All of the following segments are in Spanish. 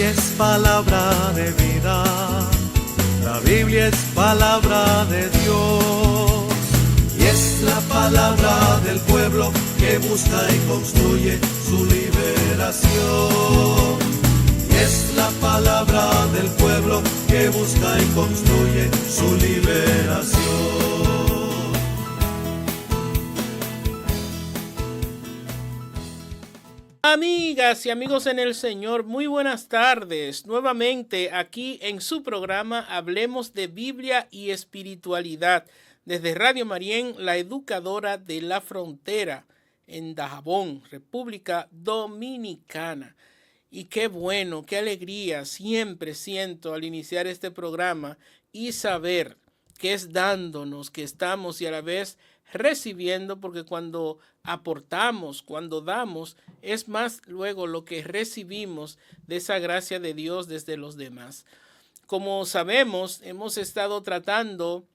Biblia es palabra de vida, la Biblia es palabra de Dios, y es la palabra del pueblo que busca y construye su liberación. Y es la palabra del pueblo que busca y construye su liberación. Amigas y amigos en el Señor, muy buenas tardes. Nuevamente aquí en su programa Hablemos de Biblia y Espiritualidad desde Radio Marién, la educadora de la frontera en Dajabón, República Dominicana. Y qué bueno, qué alegría siempre siento al iniciar este programa y saber que es dándonos, que estamos y a la vez recibiendo, porque cuando aportamos, cuando damos, es más luego lo que recibimos de esa gracia de Dios desde los demás. Como sabemos, hemos estado tratando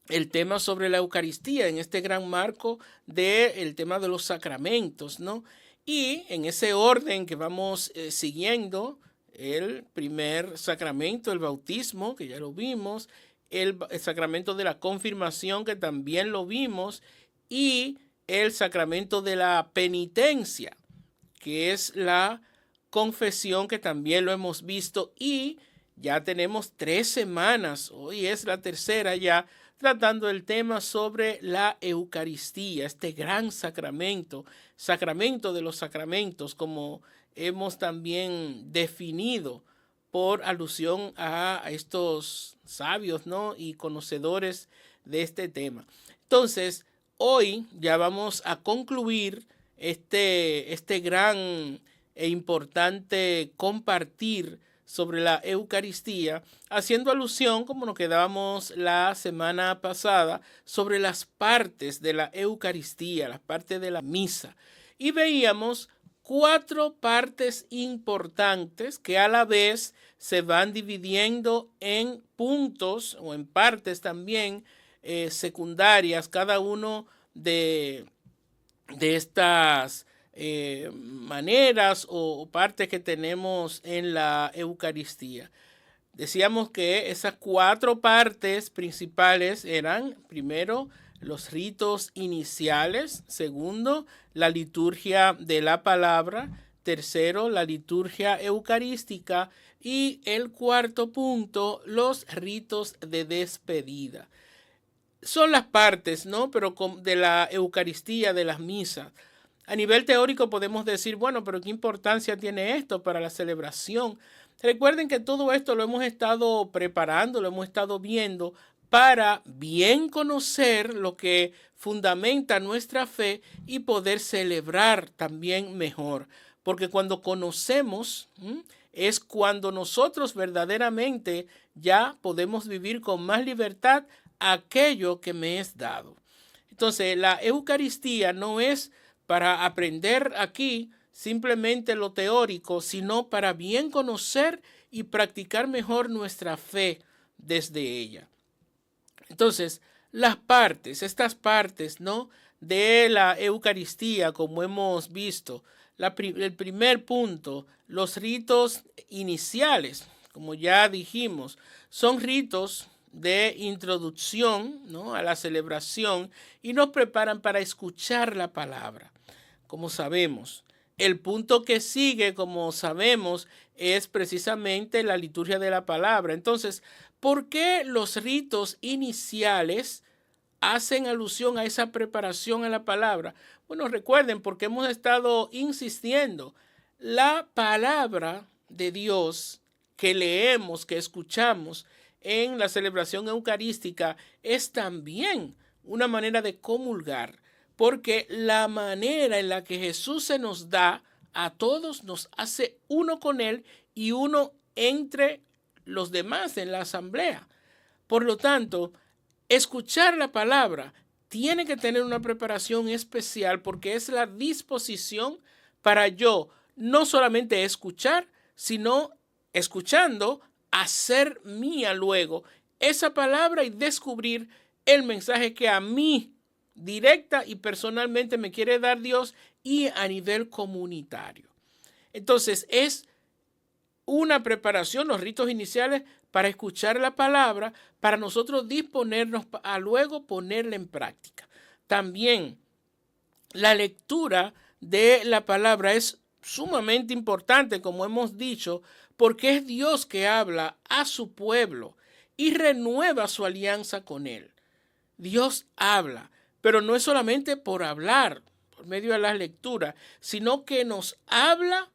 el tema sobre la Eucaristía en este gran marco del tema de los sacramentos, ¿no? Y en ese orden que vamos siguiendo, el primer sacramento, el bautismo, que ya lo vimos, el sacramento de la confirmación, que también lo vimos, y el sacramento de la penitencia, que es la confesión, que también lo hemos visto, y ya tenemos 3 semanas, hoy es la tercera ya, tratando el tema sobre la Eucaristía, este gran sacramento, sacramento de los sacramentos, como hemos también definido por alusión a estos sabios, ¿no? Y conocedores de este tema. Entonces, hoy ya vamos a concluir este gran e importante compartir sobre la Eucaristía, haciendo alusión, como nos quedábamos la semana pasada, sobre las partes de la Eucaristía, las partes de la misa. Y veíamos 4 partes importantes que a la vez se van dividiendo en puntos o en partes también secundarias, cada uno de estas maneras o partes que tenemos en la Eucaristía. Decíamos que esas 4 partes principales eran, primero, los ritos iniciales; segundo, la liturgia de la palabra; tercero, la liturgia eucarística; y el cuarto punto, los ritos de despedida. Son las partes, ¿no? Pero de la Eucaristía, de las misas. A nivel teórico podemos decir, bueno, pero ¿qué importancia tiene esto para la celebración? Recuerden que todo esto lo hemos estado preparando, lo hemos estado viendo para bien conocer lo que fundamenta nuestra fe y poder celebrar también mejor. Porque cuando conocemos, es cuando nosotros verdaderamente ya podemos vivir con más libertad aquello que me es dado. Entonces, la Eucaristía no es para aprender aquí simplemente lo teórico, sino para bien conocer y practicar mejor nuestra fe desde ella. Entonces, estas partes, ¿no?, de la Eucaristía, como hemos visto, el primer punto, los ritos iniciales, como ya dijimos, son ritos de introducción, ¿no?, a la celebración y nos preparan para escuchar la palabra, como sabemos. El punto que sigue, como sabemos, es precisamente la liturgia de la palabra. Entonces, ¿por qué los ritos iniciales hacen alusión a esa preparación a la palabra? Bueno, recuerden, porque hemos estado insistiendo, la palabra de Dios que leemos, que escuchamos en la celebración eucarística, es también una manera de comulgar, porque la manera en la que Jesús se nos da a todos nos hace uno con Él y uno entre los demás en la asamblea. Por lo tanto, escuchar la palabra tiene que tener una preparación especial, porque es la disposición para yo no solamente escuchar, sino escuchando, hacer mía luego esa palabra y descubrir el mensaje que a mí directa y personalmente me quiere dar Dios, y a nivel comunitario. Entonces, es una preparación, los ritos iniciales para escuchar la palabra, para nosotros disponernos a luego ponerla en práctica. También la lectura de la palabra es sumamente importante, como hemos dicho, porque es Dios que habla a su pueblo y renueva su alianza con él. Dios habla, pero no es solamente por hablar, por medio de las lecturas, sino que nos habla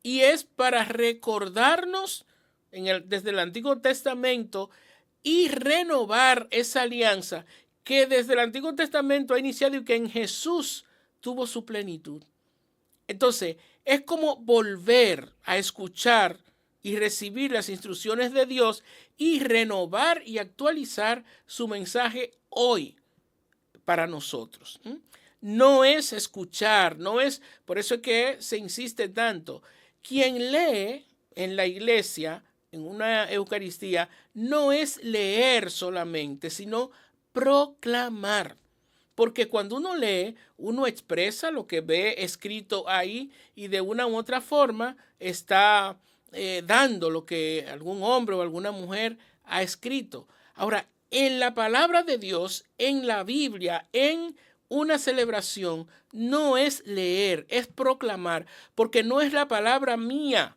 y es para recordarnos desde el Antiguo Testamento y renovar esa alianza que desde el Antiguo Testamento ha iniciado y que en Jesús tuvo su plenitud. Entonces, es como volver a escuchar y recibir las instrucciones de Dios y renovar y actualizar su mensaje hoy para nosotros. No es escuchar, no es, por eso es que se insiste tanto. Quien lee en la iglesia, en una Eucaristía, no es leer solamente, sino proclamar. Porque cuando uno lee, uno expresa lo que ve escrito ahí y de una u otra forma está dando lo que algún hombre o alguna mujer ha escrito. Ahora, en la palabra de Dios, en la Biblia, en una celebración, no es leer, es proclamar, porque no es la palabra mía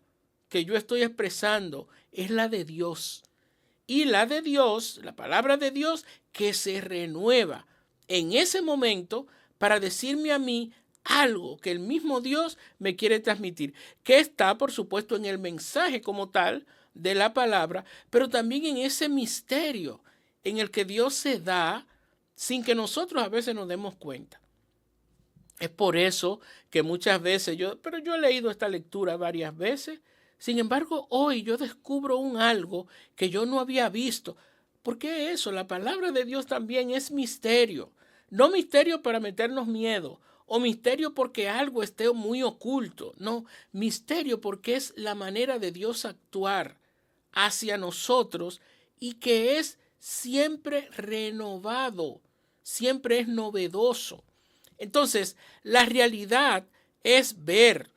que yo estoy expresando, es la de Dios. Y la de Dios, la palabra de Dios, que se renueva en ese momento para decirme a mí algo que el mismo Dios me quiere transmitir, que está, por supuesto, en el mensaje como tal de la palabra, pero también en ese misterio en el que Dios se da sin que nosotros a veces nos demos cuenta. Es por eso que muchas veces yo he leído esta lectura varias veces, sin embargo, hoy yo descubro algo que yo no había visto. ¿Por qué eso? La palabra de Dios también es misterio. No misterio para meternos miedo o misterio porque algo esté muy oculto. No, misterio porque es la manera de Dios actuar hacia nosotros y que es siempre renovado, siempre es novedoso. Entonces, la realidad es ver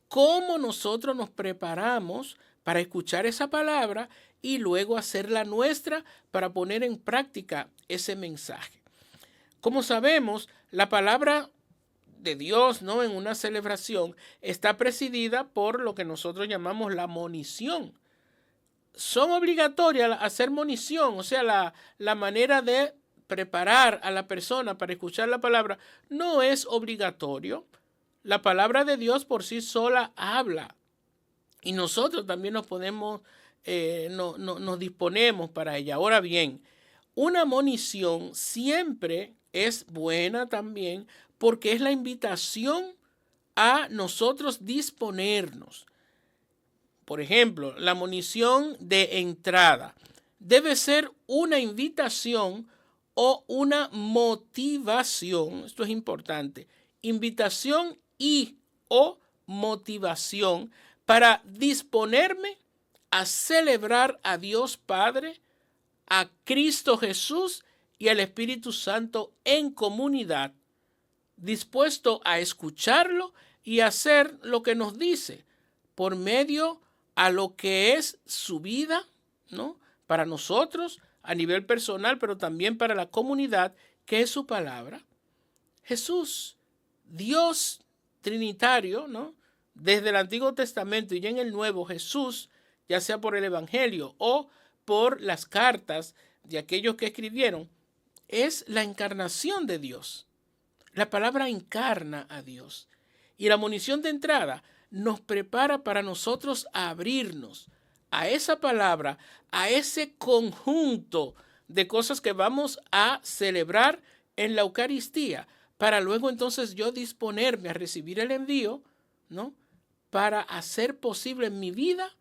cómo nosotros nos preparamos para escuchar esa palabra y luego hacerla nuestra para poner en práctica ese mensaje. Como sabemos, la palabra de Dios, ¿no?, en una celebración está presidida por lo que nosotros llamamos la monición. Son obligatorias hacer monición, o sea, la manera de preparar a la persona para escuchar la palabra no es obligatorio. La palabra de Dios por sí sola habla y nosotros también nos disponemos para ella. Ahora bien, una monición siempre es buena también porque es la invitación a nosotros disponernos. Por ejemplo, la monición de entrada debe ser una invitación o una motivación. Esto es importante. Invitación y o motivación para disponerme a celebrar a Dios Padre, a Cristo Jesús y al Espíritu Santo en comunidad, dispuesto a escucharlo y hacer lo que nos dice por medio a lo que es su vida, ¿no?, para nosotros a nivel personal, pero también para la comunidad, que es su palabra. Jesús, Dios trinitario, ¿no?, desde el Antiguo Testamento y ya en el Nuevo, Jesús, ya sea por el Evangelio o por las cartas de aquellos que escribieron, es la encarnación de Dios. La palabra encarna a Dios. Y la monición de entrada nos prepara para nosotros abrirnos a esa palabra, a ese conjunto de cosas que vamos a celebrar en la Eucaristía, para luego entonces yo disponerme a recibir el envío, ¿no?, para hacer posible en mi vida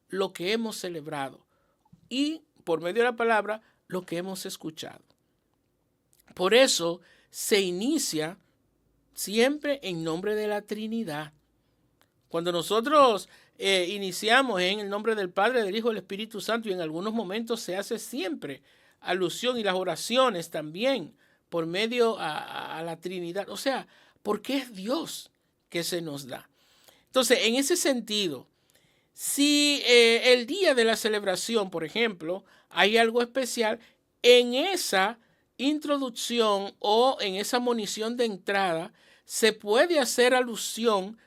lo que hemos celebrado y por medio de la palabra lo que hemos escuchado. Por eso se inicia siempre en nombre de la Trinidad. Cuando nosotros iniciamos en el nombre del Padre, del Hijo y del Espíritu Santo, y en algunos momentos se hace siempre alusión, y las oraciones también por medio a la Trinidad. O sea, porque es Dios que se nos da. Entonces, en ese sentido, Si el día de la celebración, por ejemplo, hay algo especial, en esa introducción o en esa monición de entrada se puede hacer alusión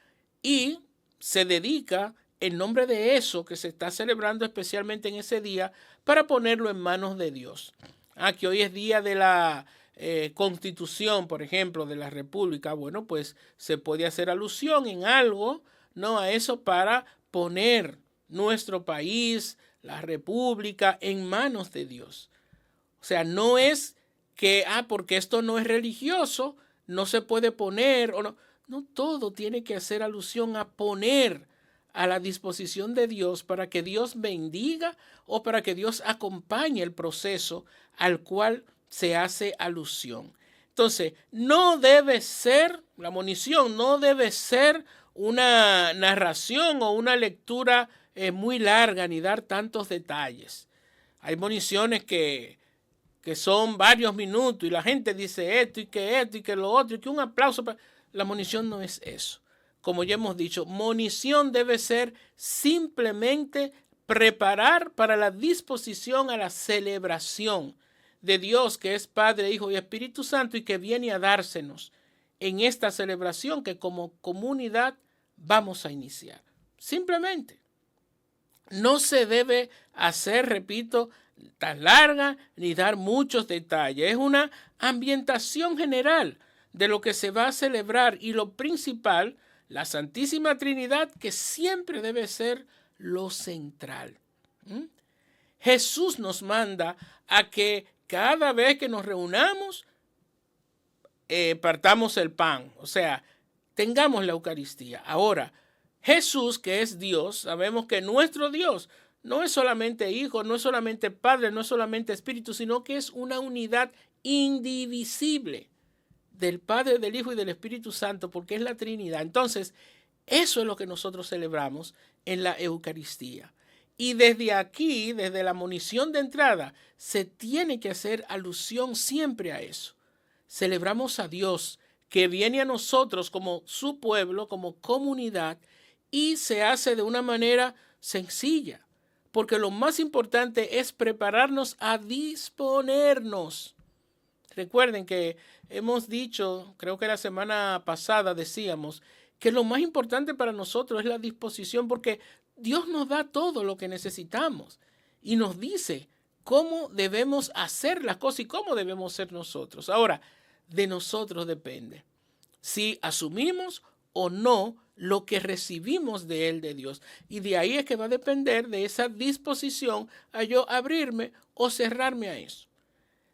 y se dedica en nombre de eso que se está celebrando especialmente en ese día para ponerlo en manos de Dios. Que hoy es día de la Constitución, por ejemplo, de la República. Bueno, pues se puede hacer alusión en algo, ¿no? A eso para poner nuestro país, la República, en manos de Dios. O sea, no es que, porque esto no es religioso, no se puede poner o no. No, todo tiene que hacer alusión a poner a la disposición de Dios para que Dios bendiga o para que Dios acompañe el proceso al cual se hace alusión. Entonces, no debe ser, la monición no debe ser una narración o una lectura muy larga ni dar tantos detalles. Hay moniciones que son varios minutos y la gente dice esto y que lo otro y que un aplauso. La monición no es eso. Como ya hemos dicho, monición debe ser simplemente preparar para la disposición a la celebración de Dios, que es Padre, Hijo y Espíritu Santo, y que viene a dársenos en esta celebración que como comunidad vamos a iniciar. Simplemente. No se debe hacer, repito, tan larga ni dar muchos detalles. Es una ambientación general de lo que se va a celebrar y lo principal, la Santísima Trinidad, que siempre debe ser lo central. Jesús nos manda a que cada vez que nos reunamos, partamos el pan, o sea, tengamos la Eucaristía. Ahora, Jesús, que es Dios, sabemos que nuestro Dios no es solamente Hijo, no es solamente Padre, no es solamente Espíritu, sino que es una unidad indivisible del Padre, del Hijo y del Espíritu Santo, porque es la Trinidad. Entonces, eso es lo que nosotros celebramos en la Eucaristía. Y desde aquí, desde la monición de entrada, se tiene que hacer alusión siempre a eso. Celebramos a Dios, que viene a nosotros como su pueblo, como comunidad, y se hace de una manera sencilla, porque lo más importante es prepararnos a disponernos. Recuerden que hemos dicho, creo que la semana pasada decíamos, que lo más importante para nosotros es la disposición, porque Dios nos da todo lo que necesitamos y nos dice cómo debemos hacer las cosas y cómo debemos ser nosotros. Ahora, de nosotros depende si asumimos o no lo que recibimos de Él, de Dios. Y de ahí es que va a depender de esa disposición a yo abrirme o cerrarme a eso.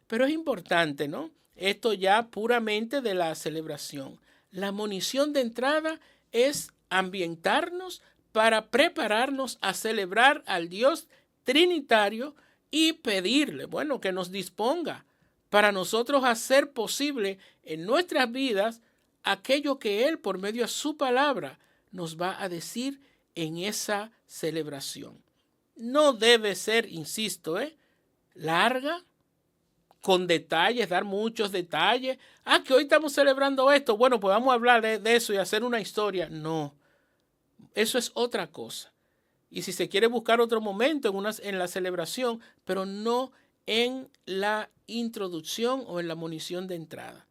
Pero es importante, ¿no? Esto ya puramente de la celebración. La monición de entrada es ambientarnos para prepararnos a celebrar al Dios trinitario y pedirle, bueno, que nos disponga para nosotros hacer posible en nuestras vidas aquello que Él, por medio de su palabra, nos va a decir en esa celebración. No debe ser, insisto, larga, con detalles, dar muchos detalles. Que hoy estamos celebrando esto. Bueno, pues vamos a hablar de eso y hacer una historia. No, eso es otra cosa. Y si se quiere buscar otro momento en la celebración, pero no en la introducción o en la monición de entrada.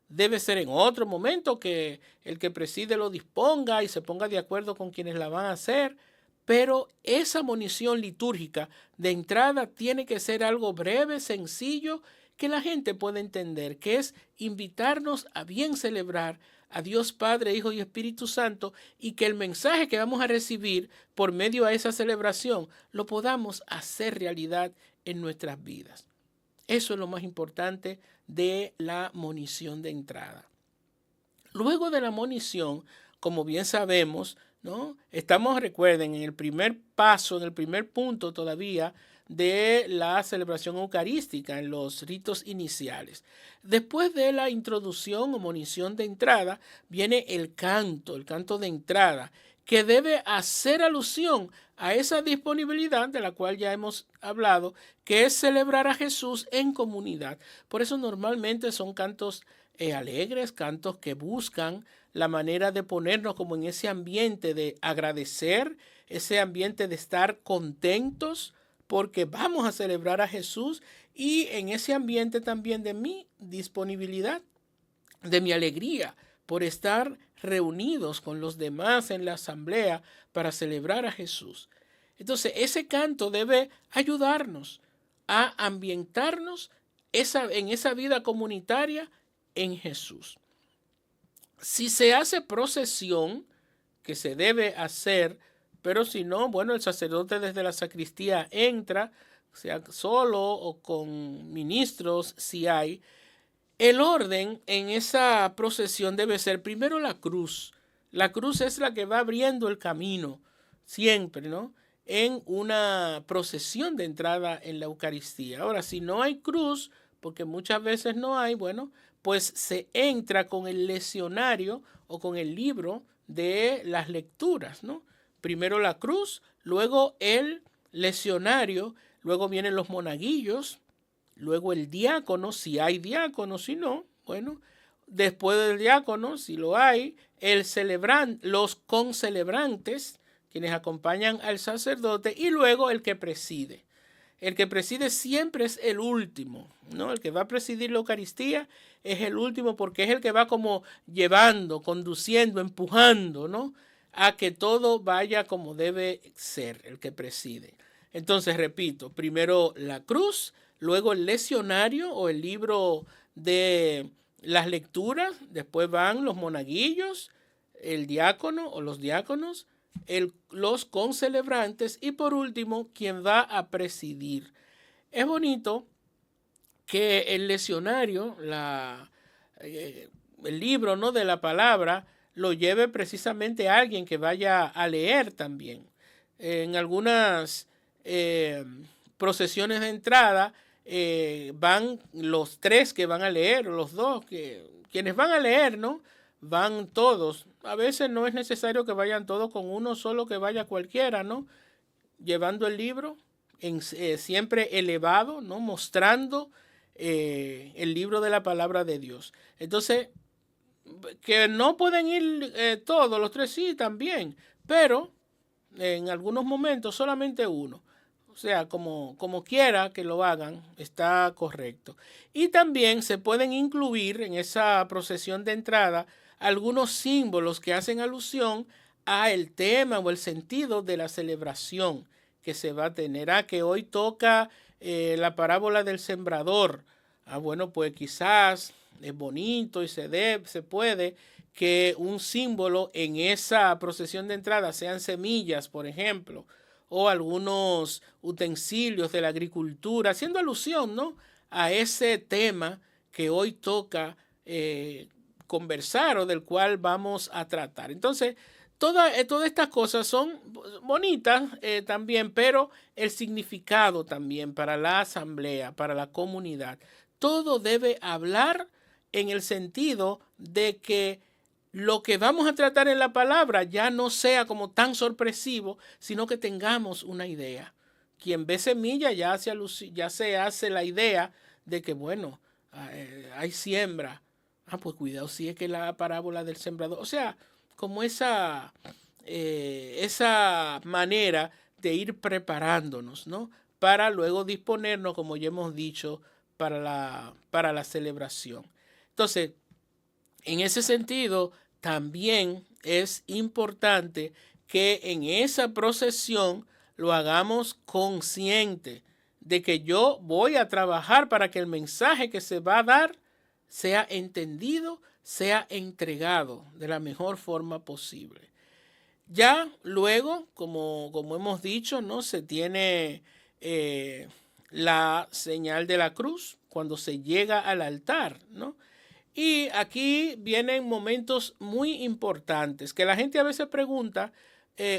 Debe ser en otro momento que el que preside lo disponga y se ponga de acuerdo con quienes la van a hacer, pero esa monición litúrgica de entrada tiene que ser algo breve, sencillo, que la gente pueda entender, que es invitarnos a bien celebrar a Dios Padre, Hijo y Espíritu Santo, y que el mensaje que vamos a recibir por medio de esa celebración lo podamos hacer realidad en nuestras vidas. Eso es lo más importante de la monición de entrada. Luego de la monición, como bien sabemos, ¿no? Estamos, recuerden, en el primer paso, en el primer punto todavía de la celebración eucarística, en los ritos iniciales. Después de la introducción o monición de entrada, viene el canto de entrada, que debe hacer alusión a esa disponibilidad de la cual ya hemos hablado, que es celebrar a Jesús en comunidad. Por eso normalmente son cantos alegres, cantos que buscan la manera de ponernos como en ese ambiente de agradecer ese ambiente de estar contentos porque vamos a celebrar a Jesús, y en ese ambiente también de mi disponibilidad, de mi alegría por estar reunidos con los demás en la asamblea para celebrar a Jesús. Entonces, ese canto debe ayudarnos a ambientarnos en esa vida comunitaria en Jesús. Si se hace procesión, que se debe hacer, pero si no, bueno, el sacerdote desde la sacristía entra, sea solo o con ministros, si hay. El orden en esa procesión debe ser primero la cruz. La cruz es la que va abriendo el camino, siempre, ¿no? En una procesión de entrada en la Eucaristía. Ahora, si no hay cruz, porque muchas veces no hay, bueno, pues se entra con el leccionario o con el libro de las lecturas, ¿no? Primero la cruz, luego el leccionario, luego vienen los monaguillos, luego el diácono, si hay diácono, si no, bueno, después del diácono, si lo hay, los concelebrantes, quienes acompañan al sacerdote, y luego el que preside. El que preside siempre es el último, ¿no? El que va a presidir la Eucaristía es el último, porque es el que va como llevando, conduciendo, empujando, ¿no? A que todo vaya como debe ser, el que preside. Entonces, repito, primero la cruz, luego el leccionario o el libro de las lecturas, después van los monaguillos, el diácono o los diáconos, los concelebrantes y por último quien va a presidir. Es bonito que el leccionario, el libro, ¿no?, de la palabra, lo lleve precisamente a alguien que vaya a leer también. En algunas procesiones de entrada van los tres que van a leer, o los dos, quienes van a leer, ¿no? Van todos. A veces no es necesario que vayan todos, con uno solo que vaya cualquiera, ¿no? Llevando el libro siempre elevado, ¿no? Mostrando el libro de la palabra de Dios. Entonces, que no pueden ir todos, los tres sí también, pero en algunos momentos solamente uno. O sea, como quiera que lo hagan, está correcto. Y también se pueden incluir en esa procesión de entrada algunos símbolos que hacen alusión a el tema o el sentido de la celebración que se va a tener. Que hoy toca la parábola del sembrador. Bueno, pues quizás es bonito y se puede que un símbolo en esa procesión de entrada sean semillas, por ejemplo, o algunos utensilios de la agricultura, haciendo alusión, ¿no?, a ese tema que hoy toca conversar o del cual vamos a tratar. Entonces, todas estas cosas son bonitas también, pero el significado también para la asamblea, para la comunidad, todo debe hablar en el sentido de que lo que vamos a tratar en la palabra ya no sea como tan sorpresivo, sino que tengamos una idea. Quien ve semilla ya se hace la idea de que, bueno, hay siembra. Pues cuidado, si es que la parábola del sembrador. O sea, como esa manera de ir preparándonos, ¿no?, para luego disponernos, como ya hemos dicho, para la celebración. Entonces, en ese sentido, también es importante que en esa procesión lo hagamos consciente de que yo voy a trabajar para que el mensaje que se va a dar sea entendido, sea entregado de la mejor forma posible. Ya luego, como hemos dicho, ¿no?, se tiene la señal de la cruz cuando se llega al altar, ¿no? Y aquí vienen momentos muy importantes que la gente a veces pregunta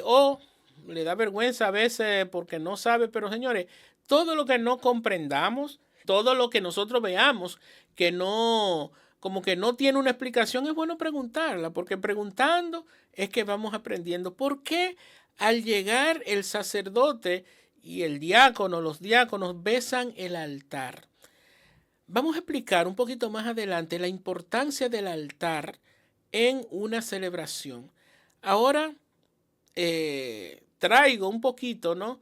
o le da vergüenza a veces porque no sabe, pero señores, todo lo que no comprendamos, todo lo que nosotros veamos que no, como que no tiene una explicación, es bueno preguntarla, porque preguntando es que vamos aprendiendo. ¿Por qué al llegar el sacerdote y el diácono, los diáconos besan el altar? Vamos a explicar un poquito más adelante la importancia del altar en una celebración. Ahora, traigo un poquito, ¿no?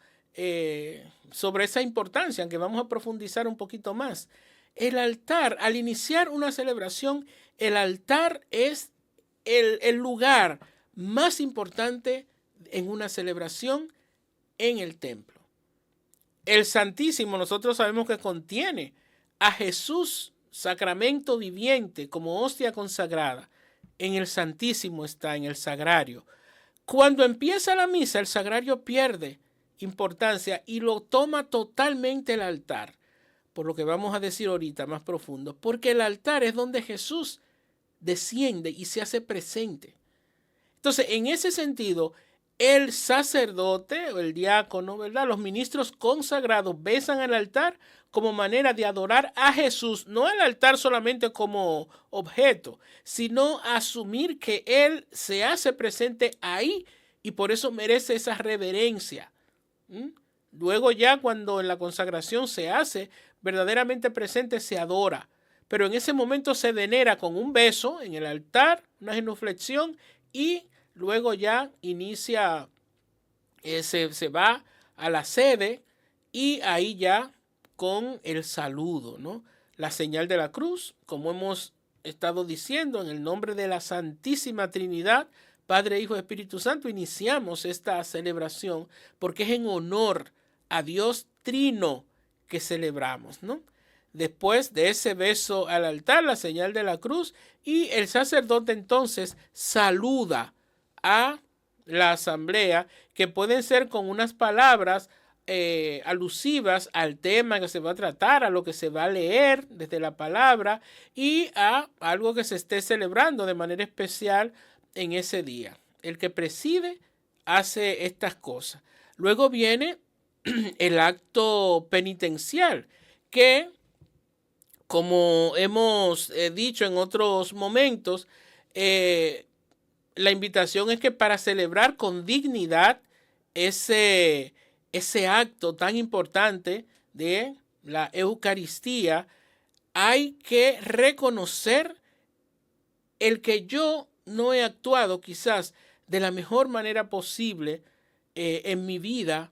Sobre esa importancia, aunque vamos a profundizar un poquito más. El altar, al iniciar una celebración, el altar es el lugar más importante en una celebración en el templo. El Santísimo, nosotros sabemos que contiene a Jesús, sacramento viviente, como hostia consagrada. En el Santísimo está, en el sagrario. Cuando empieza la misa, el sagrario pierde importancia y lo toma totalmente el altar, por lo que vamos a decir ahorita más profundo, porque el altar es donde Jesús desciende y se hace presente. Entonces, en ese sentido, el sacerdote o el diácono, ¿verdad? Los ministros consagrados besan el altar como manera de adorar a Jesús, no el altar solamente como objeto, sino asumir que Él se hace presente ahí y por eso merece esa reverencia. Luego ya cuando en la consagración se hace verdaderamente presente, se adora. Pero en ese momento se venera con un beso en el altar, una genuflexión y luego ya inicia, se va a la sede y ahí ya con el saludo, ¿no? La señal de la cruz, como hemos estado diciendo, en el nombre de la Santísima Trinidad, Padre, Hijo y Espíritu Santo, iniciamos esta celebración porque es en honor a Dios Trino que celebramos, ¿no? Después de ese beso al altar, la señal de la cruz, y el sacerdote entonces saluda a la asamblea, que pueden ser con unas palabras alusivas al tema que se va a tratar, a lo que se va a leer desde la palabra y a algo que se esté celebrando de manera especial en ese día. El que preside hace estas cosas. Luego viene el acto penitencial, que, como hemos dicho en otros momentos, la invitación es que para celebrar con dignidad ese acto tan importante de la Eucaristía, hay que reconocer el que yo no he actuado quizás de la mejor manera posible en mi vida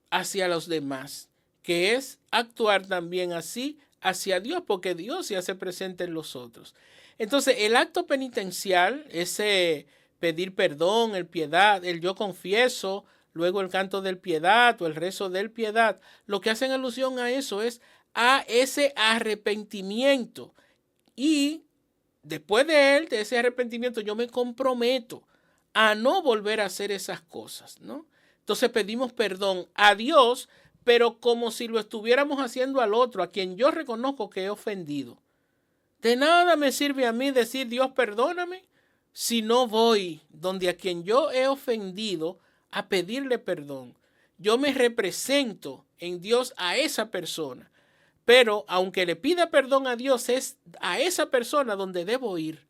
hacia los demás, que es actuar también así hacia Dios, porque Dios se hace presente en los otros. Entonces, el acto penitencial, ese pedir perdón, el piedad, el yo confieso, luego el canto del piedad o el rezo del piedad, lo que hacen alusión a eso es a ese arrepentimiento. Y después de ese arrepentimiento, yo me comprometo a no volver a hacer esas cosas, ¿no? Entonces pedimos perdón a Dios, pero como si lo estuviéramos haciendo al otro, a quien yo reconozco que he ofendido. De nada me sirve a mí decir Dios perdóname si no voy donde a quien yo he ofendido a pedirle perdón. Yo me represento en Dios a esa persona, pero aunque le pida perdón a Dios, es a esa persona donde debo ir.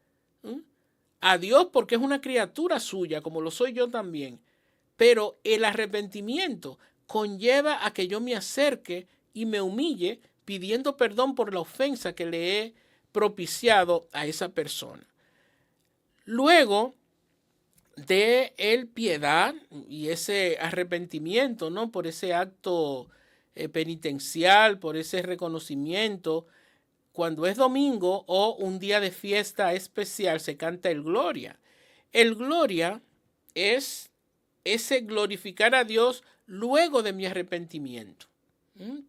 A Dios porque es una criatura suya, como lo soy yo también. Pero el arrepentimiento conlleva a que yo me acerque y me humille pidiendo perdón por la ofensa que le he propiciado a esa persona. Luego de el piedad y ese arrepentimiento, ¿no? Por ese acto penitencial, por ese reconocimiento, cuando es domingo o un día de fiesta especial se canta el Gloria. El Gloria es ese glorificar a Dios luego de mi arrepentimiento.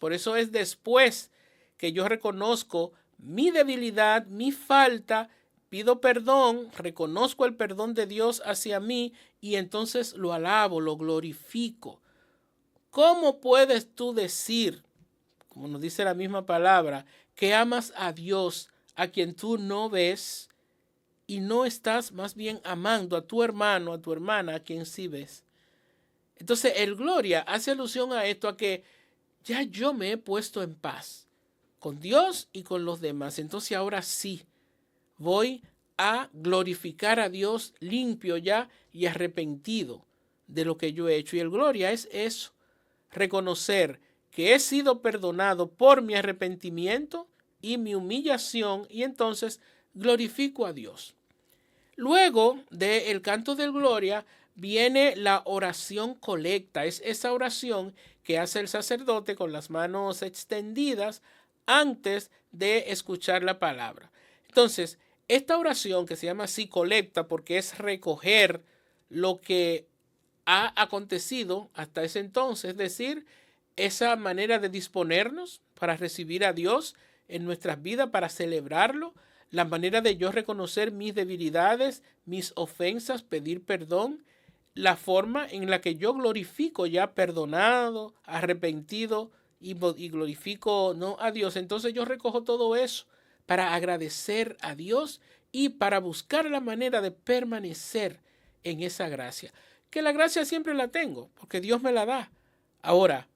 Por eso es después que yo reconozco mi debilidad, mi falta, pido perdón, reconozco el perdón de Dios hacia mí y entonces lo alabo, lo glorifico. ¿Cómo puedes tú decir, como nos dice la misma palabra, que amas a Dios a quien tú no ves y no estás más bien amando a tu hermano, a tu hermana, a quien sí ves? Entonces el Gloria hace alusión a esto, a que ya yo me he puesto en paz con Dios y con los demás. Entonces ahora sí voy a glorificar a Dios limpio ya y arrepentido de lo que yo he hecho. Y el Gloria es eso, reconocer que he sido perdonado por mi arrepentimiento y mi humillación, y entonces glorifico a Dios. Luego del canto del Gloria viene la oración colecta. Es esa oración que hace el sacerdote con las manos extendidas antes de escuchar la palabra. Entonces, esta oración que se llama así colecta porque es recoger lo que ha acontecido hasta ese entonces, es decir, esa manera de disponernos para recibir a Dios en nuestras vidas, para celebrarlo, la manera de yo reconocer mis debilidades, mis ofensas, pedir perdón, la forma en la que yo glorifico ya perdonado, arrepentido y glorifico no a Dios. Entonces yo recojo todo eso para agradecer a Dios y para buscar la manera de permanecer en esa gracia. Que la gracia siempre la tengo, porque Dios me la da. Ahora,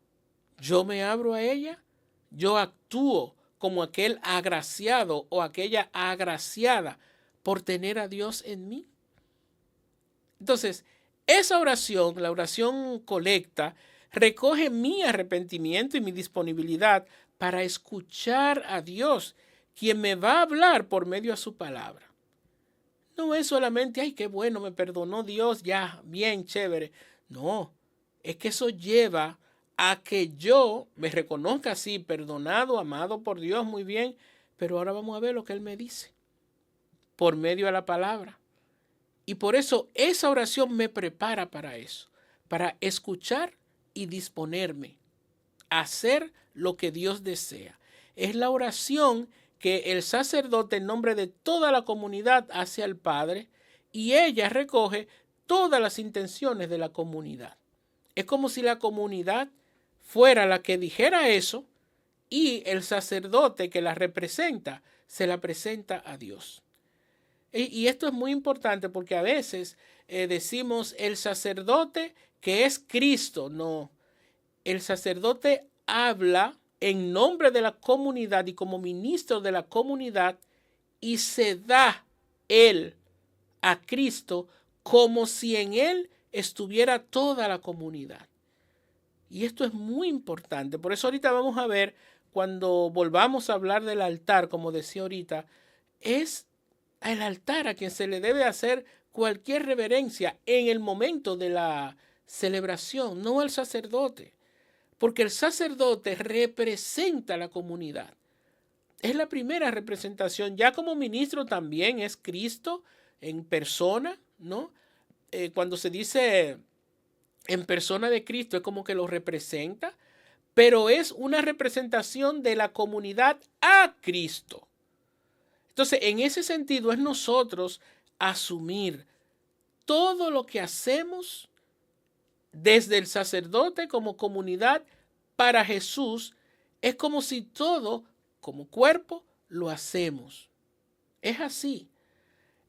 yo me abro a ella, yo actúo como aquel agraciado o aquella agraciada por tener a Dios en mí. Entonces, esa oración, la oración colecta, recoge mi arrepentimiento y mi disponibilidad para escuchar a Dios, quien me va a hablar por medio de su palabra. No es solamente, ay, qué bueno, me perdonó Dios, ya, bien, chévere. No, es que eso lleva a que yo me reconozca así, perdonado, amado por Dios, muy bien, pero ahora vamos a ver lo que Él me dice por medio de la palabra. Y por eso esa oración me prepara para eso, para escuchar y disponerme a hacer lo que Dios desea. Es la oración que el sacerdote en nombre de toda la comunidad hace al Padre y ella recoge todas las intenciones de la comunidad. Es como si la comunidad fuera la que dijera eso y el sacerdote que la representa se la presenta a Dios. Y esto es muy importante porque a veces decimos el sacerdote que es Cristo. No, el sacerdote habla en nombre de la comunidad y como ministro de la comunidad y se da él a Cristo como si en él estuviera toda la comunidad. Y esto es muy importante. Por eso ahorita vamos a ver, cuando volvamos a hablar del altar, como decía ahorita, es al altar a quien se le debe hacer cualquier reverencia en el momento de la celebración, no al sacerdote. Porque el sacerdote representa a la comunidad. Es la primera representación. Ya como ministro también es Cristo en persona, ¿no? Cuando se dice en persona de Cristo es como que lo representa, pero es una representación de la comunidad a Cristo. Entonces, en ese sentido es nosotros asumir todo lo que hacemos desde el sacerdote como comunidad para Jesús, es como si todo como cuerpo lo hacemos. Es así.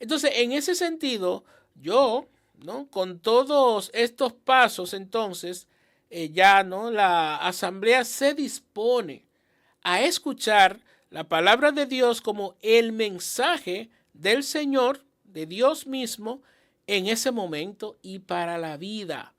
Entonces, en ese sentido, yo, ¿no? Con todos estos pasos, entonces, ya, ¿no? La asamblea se dispone a escuchar la palabra de Dios como el mensaje del Señor, de Dios mismo, en ese momento y para la vida.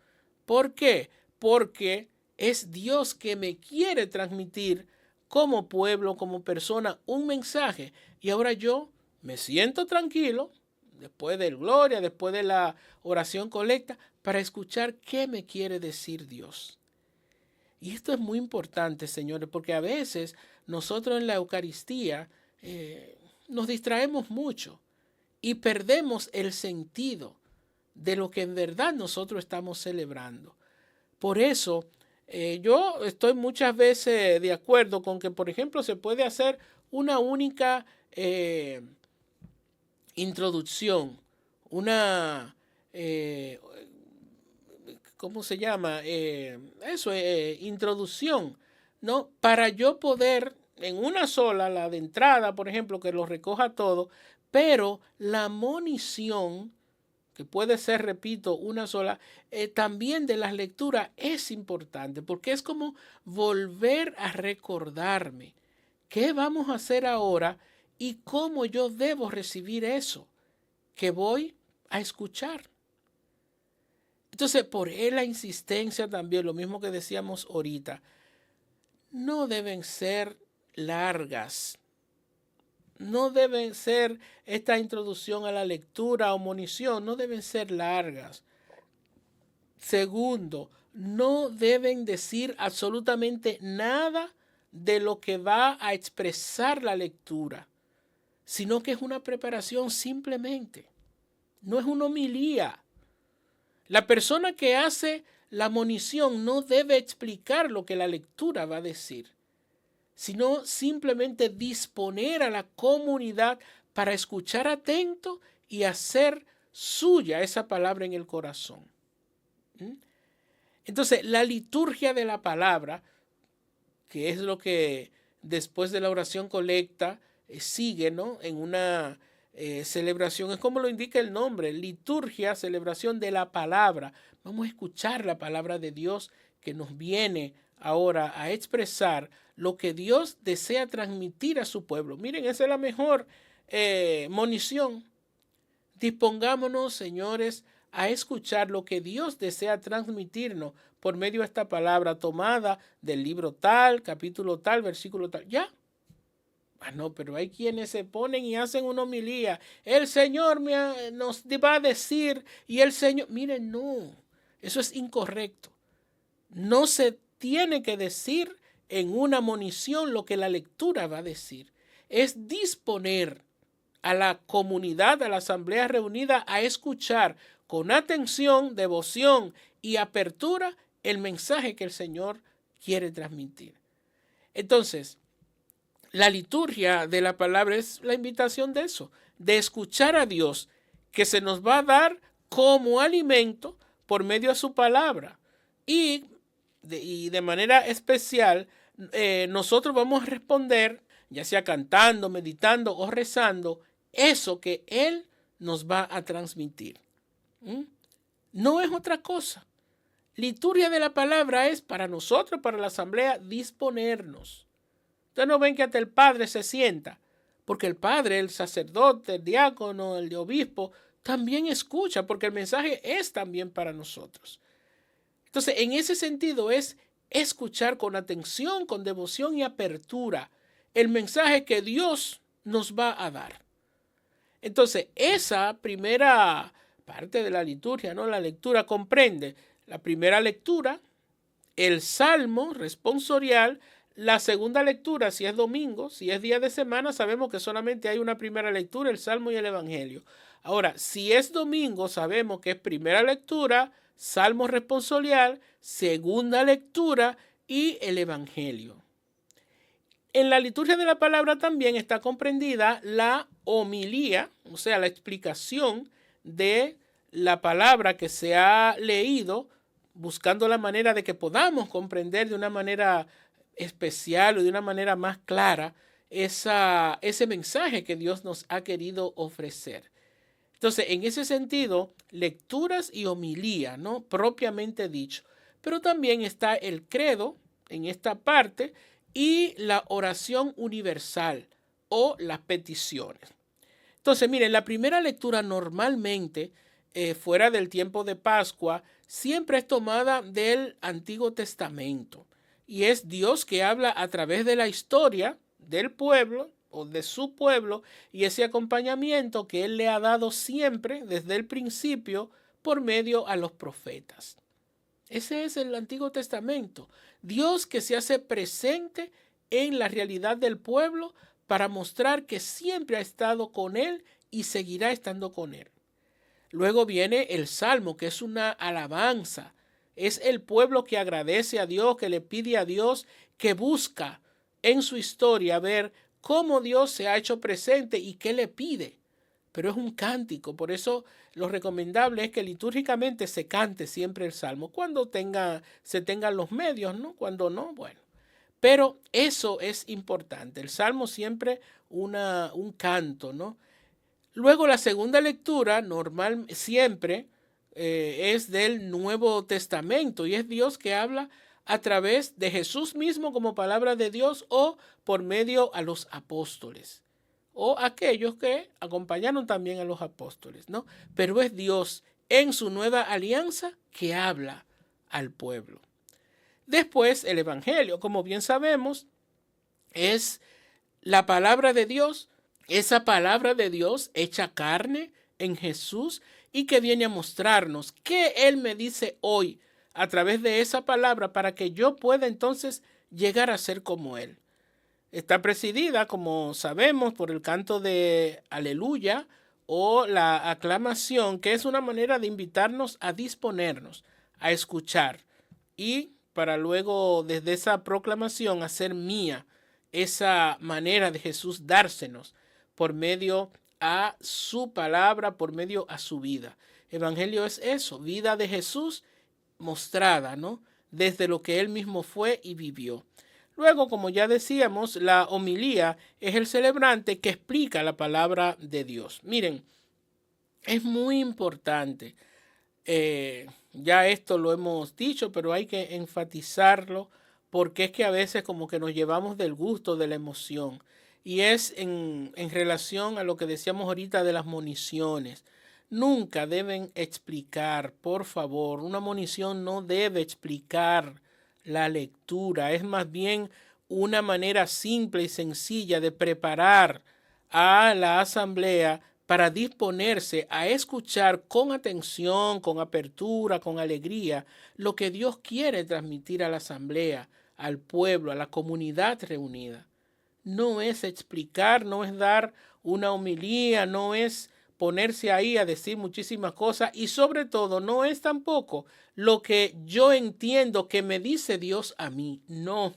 ¿Por qué? Porque es Dios que me quiere transmitir como pueblo, como persona, un mensaje. Y ahora yo me siento tranquilo, después del gloria, después de la oración colecta, para escuchar qué me quiere decir Dios. Y esto es muy importante, señores, porque a veces nosotros en la Eucaristía nos distraemos mucho y perdemos el sentido de lo que en verdad nosotros estamos celebrando. Por eso, yo estoy muchas veces de acuerdo con que, por ejemplo, se puede hacer una única introducción, una, ¿cómo se llama? Introducción, ¿no? Para yo poder, en una sola, la de entrada, por ejemplo, que lo recoja todo, pero la monición, que puede ser, repito, una sola, también de las lecturas es importante, porque es como volver a recordarme qué vamos a hacer ahora y cómo yo debo recibir eso que voy a escuchar. Entonces, por la insistencia también, lo mismo que decíamos ahorita, no deben ser largas. No deben ser esta introducción a la lectura o monición, no deben ser largas. Segundo, no deben decir absolutamente nada de lo que va a expresar la lectura, sino que es una preparación simplemente. No es una homilía. La persona que hace la monición no debe explicar lo que la lectura va a decir, sino simplemente disponer a la comunidad para escuchar atento y hacer suya esa palabra en el corazón. Entonces, la liturgia de la palabra, que es lo que después de la oración colecta sigue, ¿no?, en una celebración, es como lo indica el nombre, liturgia, celebración de la palabra. Vamos a escuchar la palabra de Dios que nos viene ahora a expresar lo que Dios desea transmitir a su pueblo. Miren, esa es la mejor monición. Dispongámonos, señores, a escuchar lo que Dios desea transmitirnos por medio de esta palabra tomada del libro tal, capítulo tal, versículo tal. Ya. No, pero hay quienes se ponen y hacen una homilía. El Señor nos va a decir y el Señor... Miren, no, eso es incorrecto. No se tiene que decir en una monición lo que la lectura va a decir. Es disponer a la comunidad, a la asamblea reunida, a escuchar con atención, devoción y apertura el mensaje que el Señor quiere transmitir. Entonces, la liturgia de la palabra es la invitación de eso, de escuchar a Dios, que se nos va a dar como alimento por medio de su palabra. Y de manera especial, nosotros vamos a responder, ya sea cantando, meditando o rezando, eso que Él nos va a transmitir. No es otra cosa. Liturgia de la palabra es para nosotros, para la asamblea, disponernos. Ustedes no ven que hasta el padre se sienta, porque el padre, el sacerdote, el diácono, el obispo, también escucha, porque el mensaje es también para nosotros. Entonces, en ese sentido es escuchar con atención, con devoción y apertura el mensaje que Dios nos va a dar. Entonces, esa primera parte de la liturgia, ¿no?, la lectura comprende la primera lectura, el salmo responsorial, la segunda lectura, si es domingo, si es día de semana, sabemos que solamente hay una primera lectura, el salmo y el evangelio. Ahora, si es domingo, sabemos que es primera lectura, salmo responsorial, segunda lectura y el evangelio. En la liturgia de la palabra también está comprendida la homilía, o sea, la explicación de la palabra que se ha leído, buscando la manera de que podamos comprender de una manera especial o de una manera más clara ese mensaje que Dios nos ha querido ofrecer. Entonces, en ese sentido, lecturas y homilía, ¿no?, propiamente dicho. Pero también está el credo en esta parte y la oración universal o las peticiones. Entonces, miren, la primera lectura normalmente, fuera del tiempo de Pascua, siempre es tomada del Antiguo Testamento. Y es Dios que habla a través de la historia del pueblo o de su pueblo y ese acompañamiento que Él le ha dado siempre desde el principio por medio a los profetas. Ese es el Antiguo Testamento. Dios que se hace presente en la realidad del pueblo para mostrar que siempre ha estado con Él y seguirá estando con Él. Luego viene el Salmo, que es una alabanza. Es el pueblo que agradece a Dios, que le pide a Dios, que busca en su historia ver cómo Dios se ha hecho presente y qué le pide. Pero es un cántico, por eso lo recomendable es que litúrgicamente se cante siempre el Salmo, cuando se tengan los medios, ¿no? Cuando no, bueno. Pero eso es importante, el Salmo siempre un canto, ¿no? Luego la segunda lectura normal siempre es del Nuevo Testamento y es Dios que habla a través de Jesús mismo como palabra de Dios o por medio a los apóstoles o aquellos que acompañaron también a los apóstoles, ¿no? Pero es Dios en su nueva alianza que habla al pueblo. Después el evangelio, como bien sabemos, es la palabra de Dios, esa palabra de Dios hecha carne en Jesús y que viene a mostrarnos qué Él me dice hoy a través de esa palabra para que yo pueda entonces llegar a ser como Él. Está presidida, como sabemos, por el canto de Aleluya o la aclamación, que es una manera de invitarnos a disponernos, a escuchar y para luego desde esa proclamación hacer mía esa manera de Jesús dársenos por medio a su palabra, por medio a su vida. Evangelio es eso, vida de Jesús mostrada, ¿no? Desde lo que Él mismo fue y vivió. Luego, como ya decíamos, la homilía es el celebrante que explica la palabra de Dios. Miren, es muy importante. Ya esto lo hemos dicho, pero hay que enfatizarlo porque es que a veces como que nos llevamos del gusto, de la emoción. Y es en relación a lo que decíamos ahorita de las moniciones. Nunca deben explicar, por favor, una monición no debe explicar la lectura, es más bien una manera simple y sencilla de preparar a la asamblea para disponerse a escuchar con atención, con apertura, con alegría, lo que Dios quiere transmitir a la asamblea, al pueblo, a la comunidad reunida. No es explicar, no es dar una homilía, no es ponerse ahí a decir muchísimas cosas y sobre todo no es tampoco lo que yo entiendo que me dice Dios a mí. No.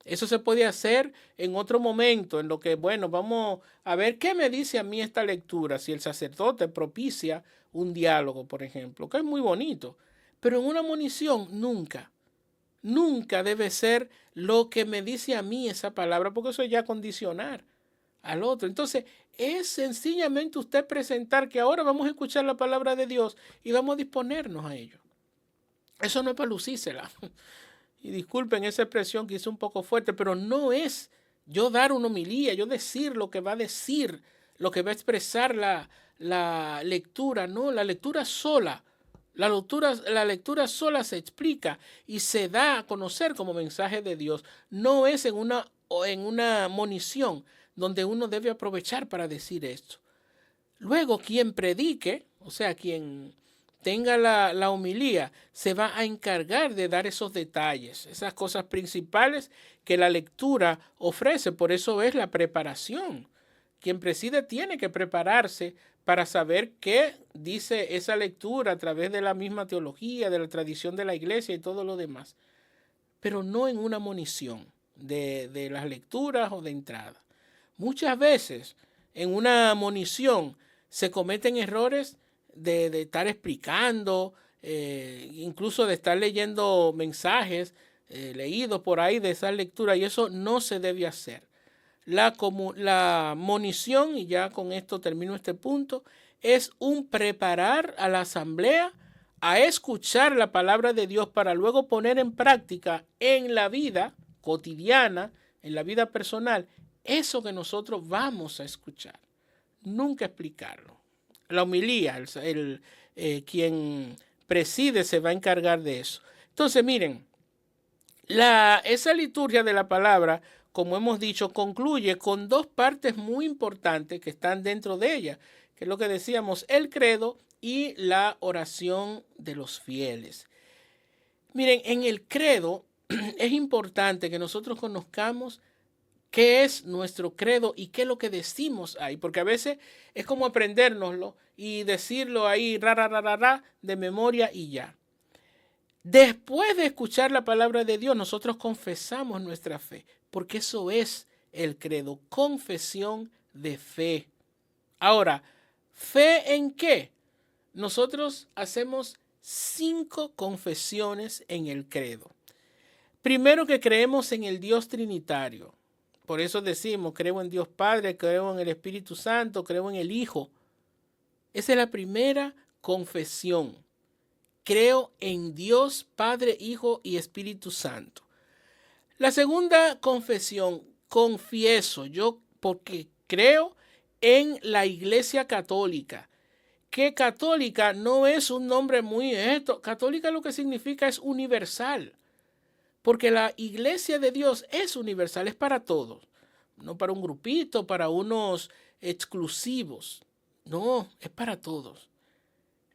Eso se puede hacer en otro momento, en lo que, bueno, vamos a ver qué me dice a mí esta lectura, si el sacerdote propicia un diálogo, por ejemplo, que es muy bonito, pero en una monición nunca. Nunca debe ser lo que me dice a mí esa palabra, porque eso es ya condicionar al otro. Entonces, es sencillamente usted presentar que ahora vamos a escuchar la palabra de Dios y vamos a disponernos a ello. Eso no es para lucírsela. Y disculpen esa expresión que hice un poco fuerte, pero no es yo dar una homilía, yo decir lo que va a decir, lo que va a expresar la lectura. No, la lectura sola. La lectura sola se explica y se da a conocer como mensaje de Dios. No es en una monición donde uno debe aprovechar para decir esto. Luego, quien predique, o sea, quien tenga la homilía, se va a encargar de dar esos detalles, esas cosas principales que la lectura ofrece. Por eso es la preparación. Quien preside tiene que prepararse para saber qué dice esa lectura a través de la misma teología, de la tradición de la iglesia y todo lo demás. Pero no en una monición de las lecturas o de entrada. Muchas veces en una monición se cometen errores de estar explicando, incluso de estar leyendo mensajes leídos por ahí de esa lectura, y eso no se debe hacer. La monición, y ya con esto termino este punto, es un preparar a la asamblea a escuchar la palabra de Dios para luego poner en práctica en la vida cotidiana, en la vida personal, eso que nosotros vamos a escuchar. Nunca explicarlo. La homilía, quien preside se va a encargar de eso. Entonces, miren, esa liturgia de la palabra, como hemos dicho, concluye con dos partes muy importantes que están dentro de ella, que es lo que decíamos, el credo y la oración de los fieles. Miren, en el credo es importante que nosotros conozcamos qué es nuestro credo y qué es lo que decimos ahí, porque a veces es como aprendérnoslo y decirlo ahí de memoria y ya. Después de escuchar la palabra de Dios, nosotros confesamos nuestra fe, porque eso es el credo, confesión de fe. Ahora, ¿fe en qué? Nosotros hacemos 5 confesiones en el credo. Primero, que creemos en el Dios trinitario. Por eso decimos, creo en Dios Padre, creo en el Espíritu Santo, creo en el Hijo. Esa es la primera confesión. Creo en Dios Padre, Hijo y Espíritu Santo. La segunda confesión, confieso yo porque creo en la Iglesia Católica. Que católica no es un nombre muy... Católica lo que significa es universal. Porque la iglesia de Dios es universal, es para todos. No para un grupito, para unos exclusivos. No, es para todos.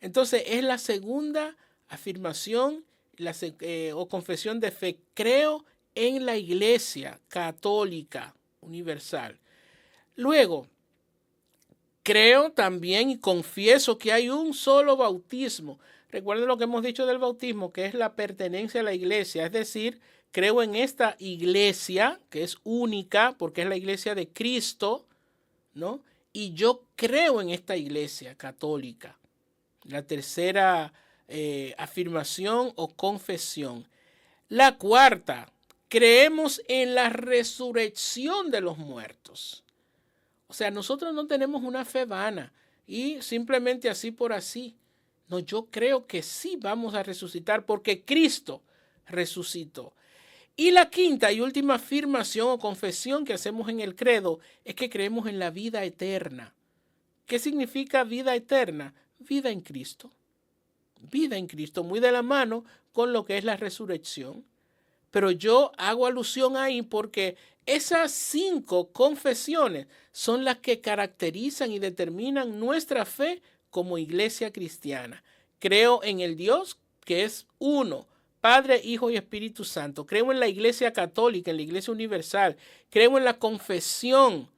Entonces es la segunda afirmación o confesión de fe. Creo en la Iglesia Católica Universal. Luego, creo también y confieso que hay un solo bautismo. Recuerden lo que hemos dicho del bautismo, que es la pertenencia a la iglesia. Es decir, creo en esta iglesia, que es única, porque es la iglesia de Cristo, ¿no? Y yo creo en esta iglesia católica. La tercera afirmación o confesión. La cuarta, creemos en la resurrección de los muertos. O sea, nosotros no tenemos una fe vana y simplemente así por así. No, yo creo que sí vamos a resucitar porque Cristo resucitó. Y la quinta y última afirmación o confesión que hacemos en el credo es que creemos en la vida eterna. ¿Qué significa vida eterna? Vida en Cristo. Vida en Cristo, muy de la mano con lo que es la resurrección. Pero yo hago alusión ahí porque esas 5 confesiones son las que caracterizan y determinan nuestra fe como iglesia cristiana. Creo en el Dios que es uno, Padre, Hijo y Espíritu Santo. Creo en la iglesia católica, en la iglesia universal. Creo en la confesión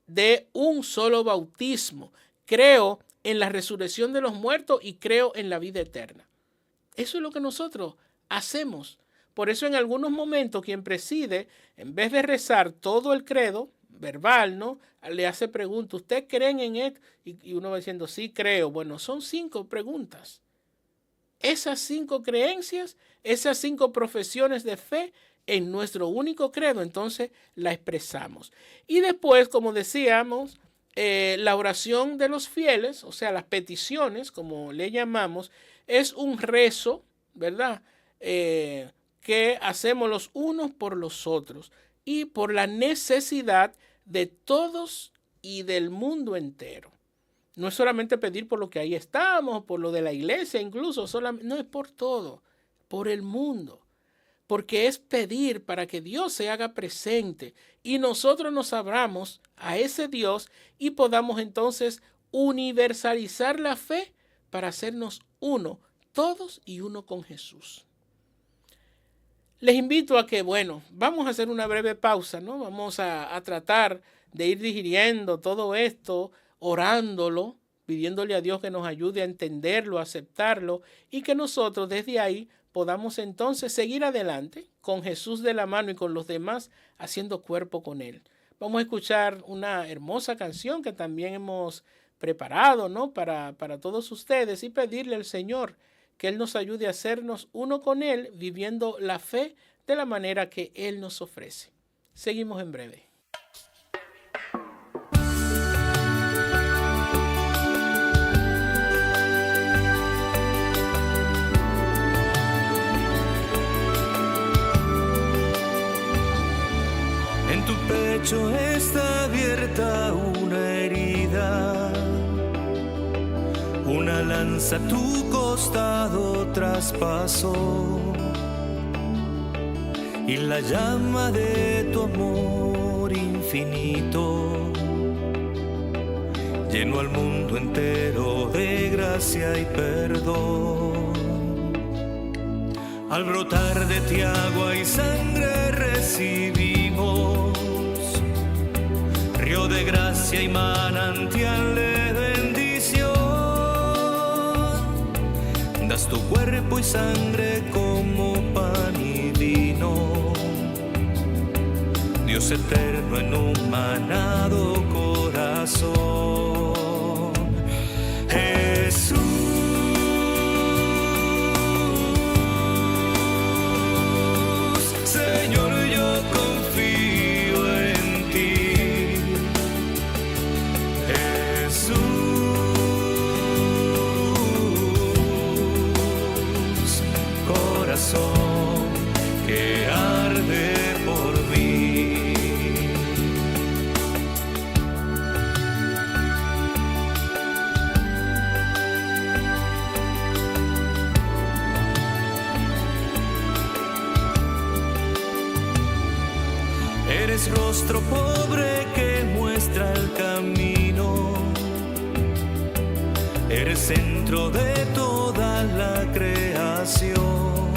de un solo bautismo. Creo en la resurrección de los muertos y creo en la vida eterna. Eso es lo que nosotros hacemos. Por eso en algunos momentos quien preside, en vez de rezar todo el credo verbal, ¿no?, le hace preguntas. ¿Usted creen en esto? Y uno va diciendo, sí, creo. Bueno, son 5 preguntas. Esas 5 creencias, esas 5 profesiones de fe en nuestro único credo, entonces la expresamos. Y después, como decíamos, la oración de los fieles, o sea, las peticiones, como le llamamos, es un rezo, ¿verdad?, que hacemos los unos por los otros y por la necesidad de todos y del mundo entero. No es solamente pedir por lo que ahí estamos, por lo de la iglesia incluso, no es por todo, por el mundo. Porque es pedir para que Dios se haga presente y nosotros nos abramos a ese Dios y podamos entonces universalizar la fe para hacernos uno, todos y uno con Jesús. Les invito a que, vamos a hacer una breve pausa, ¿no? Vamos a tratar de ir digiriendo todo esto, orándolo, pidiéndole a Dios que nos ayude a entenderlo, a aceptarlo y que nosotros desde ahí podamos entonces seguir adelante con Jesús de la mano y con los demás haciendo cuerpo con Él. Vamos a escuchar una hermosa canción que también hemos preparado, ¿no?, para todos ustedes y pedirle al Señor que Él nos ayude a hacernos uno con Él, viviendo la fe de la manera que Él nos ofrece. Seguimos en breve. En tu pecho está abierta una herida, una lanza tu costado traspasó, y la llama de tu amor infinito llenó al mundo entero de gracia y perdón. Al brotar de ti agua y sangre recibimos río de gracia y manantial de bendición. Das tu cuerpo y sangre como pan y vino, Dios eterno en humanado corazón. Jesús, Señor, yo confío en ti. Jesús, corazón que arde por mí. Eres rostro pobre que muestra el camino, Eres centro de toda la creación.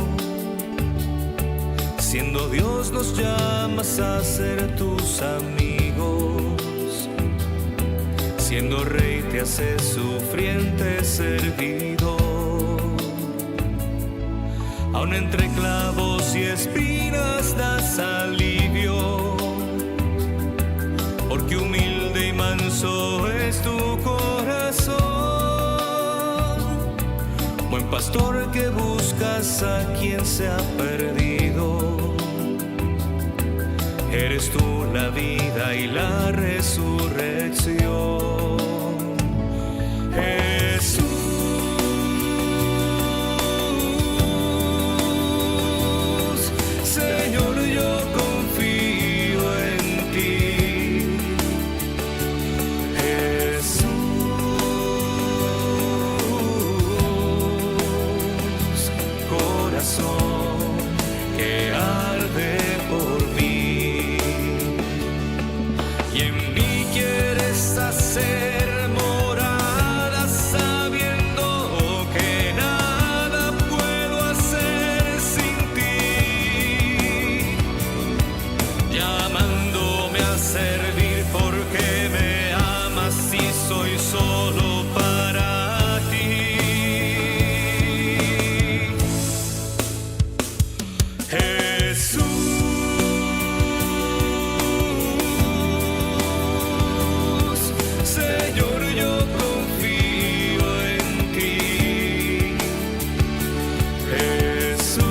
Siendo Dios nos llamas a ser tus amigos. Siendo Rey te haces sufriente servidor. Aun entre clavos y espinas das alivio, porque humilde y manso es tu corazón. Buen pastor que buscas a quien se ha perdido. Eres tú la vida y la resurrección. Jesús, Señor, yo confío en ti. Jesús, corazón que arde por mí, y en mí quieres hacer morada, sabiendo que nada puedo hacer sin ti, llamándome a servir porque me amas y soy solo para ti. Jesús, Señor, yo confío en ti. Jesús,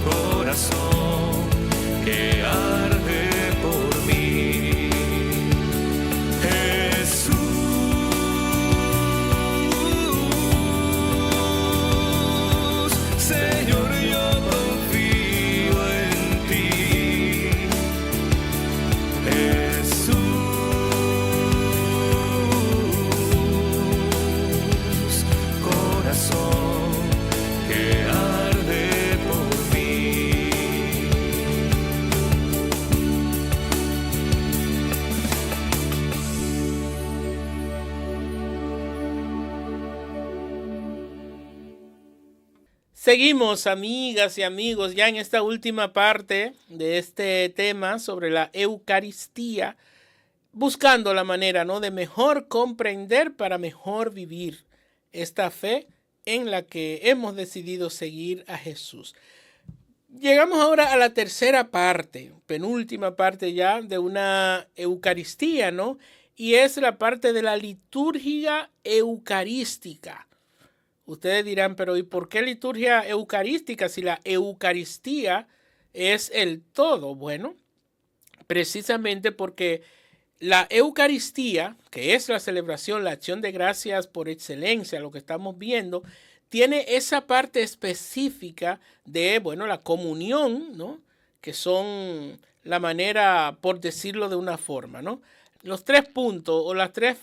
corazón que arde por mí. Jesús, Señor, yo confío en ti. Jesús, corazón que arde por mí. Seguimos, amigas y amigos, ya en esta última parte de este tema sobre la Eucaristía, buscando la manera, ¿no?, de mejor comprender para mejor vivir esta fe en la que hemos decidido seguir a Jesús. Llegamos ahora a la tercera parte, penúltima parte ya de una Eucaristía, ¿no? Y es la parte de la liturgia eucarística. Ustedes dirán, pero ¿y por qué liturgia eucarística si la Eucaristía es el todo? Bueno, precisamente porque la Eucaristía, que es la celebración, la acción de gracias por excelencia, lo que estamos viendo, tiene esa parte específica de, bueno, la comunión, ¿no?, que son la manera, por decirlo de una forma, ¿no? Los tres puntos o las tres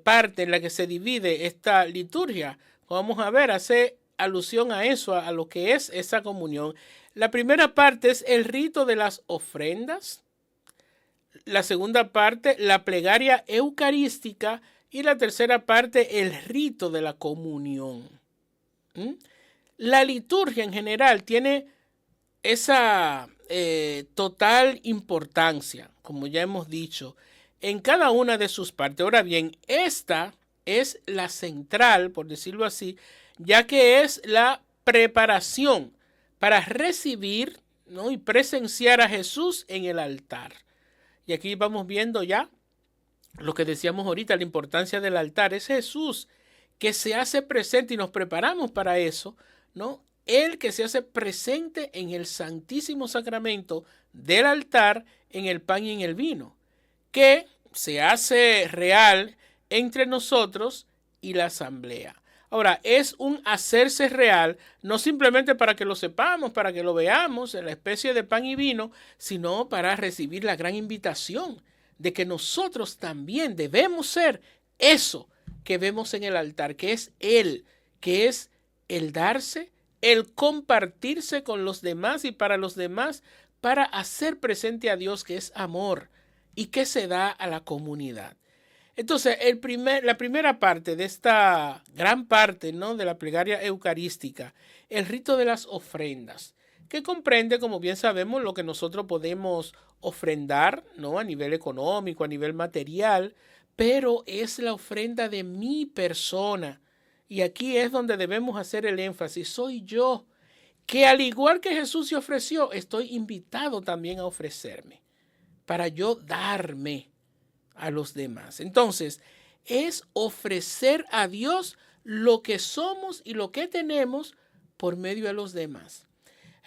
parte en la que se divide esta liturgia, vamos a ver, hace alusión a eso, a lo que es esa comunión. La primera parte es el rito de las ofrendas, la segunda parte, la plegaria eucarística, y la tercera parte, el rito de la comunión. La liturgia en general tiene esa total importancia, como ya hemos dicho, en cada una de sus partes. Ahora bien, esta es la central, por decirlo así, ya que es la preparación para recibir, ¿no?, y presenciar a Jesús en el altar. Y aquí vamos viendo ya lo que decíamos ahorita, la importancia del altar. Es Jesús que se hace presente y nos preparamos para eso, ¿no? Él que se hace presente en el Santísimo Sacramento del altar, en el pan y en el vino, que se hace real entre nosotros y la asamblea. Ahora, es un hacerse real, no simplemente para que lo sepamos, para que lo veamos en la especie de pan y vino, sino para recibir la gran invitación de que nosotros también debemos ser eso que vemos en el altar, que es Él, que es el darse, el compartirse con los demás y para los demás, para hacer presente a Dios, que es amor, y que se da a la comunidad. Entonces, la primera parte de esta gran parte, ¿no?, de la plegaria eucarística, el rito de las ofrendas, que comprende, como bien sabemos, lo que nosotros podemos ofrendar, ¿no?, a nivel económico, a nivel material, pero es la ofrenda de mi persona. Y aquí es donde debemos hacer el énfasis. Soy yo, que al igual que Jesús se ofreció, estoy invitado también a ofrecerme, para yo darme a los demás. Entonces, es ofrecer a Dios lo que somos y lo que tenemos por medio de los demás.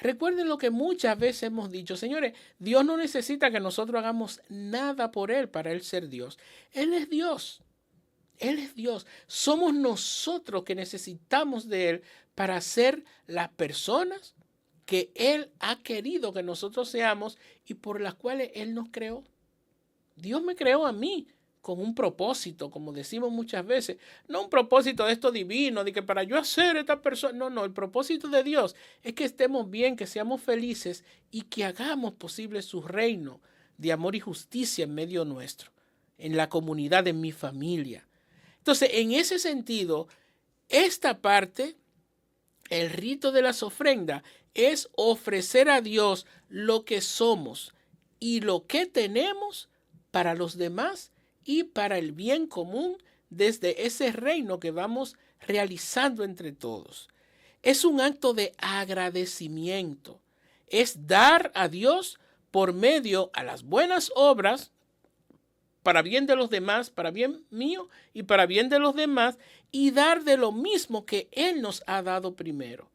Recuerden lo que muchas veces hemos dicho, señores, Dios no necesita que nosotros hagamos nada por Él para Él ser Dios. Él es Dios. Él es Dios. Somos nosotros que necesitamos de Él para ser las personas que Él ha querido que nosotros seamos y por las cuales Él nos creó. Dios me creó a mí con un propósito, como decimos muchas veces. No un propósito de esto divino, de que para yo hacer esta persona. No, el propósito de Dios es que estemos bien, que seamos felices y que hagamos posible su reino de amor y justicia en medio nuestro, en la comunidad, en mi familia. Entonces, en ese sentido, esta parte, el rito de las ofrendas, es ofrecer a Dios lo que somos y lo que tenemos para los demás y para el bien común desde ese reino que vamos realizando entre todos. Es un acto de agradecimiento. Es dar a Dios por medio a las buenas obras, para bien de los demás, para bien mío y para bien de los demás, y dar de lo mismo que Él nos ha dado primero.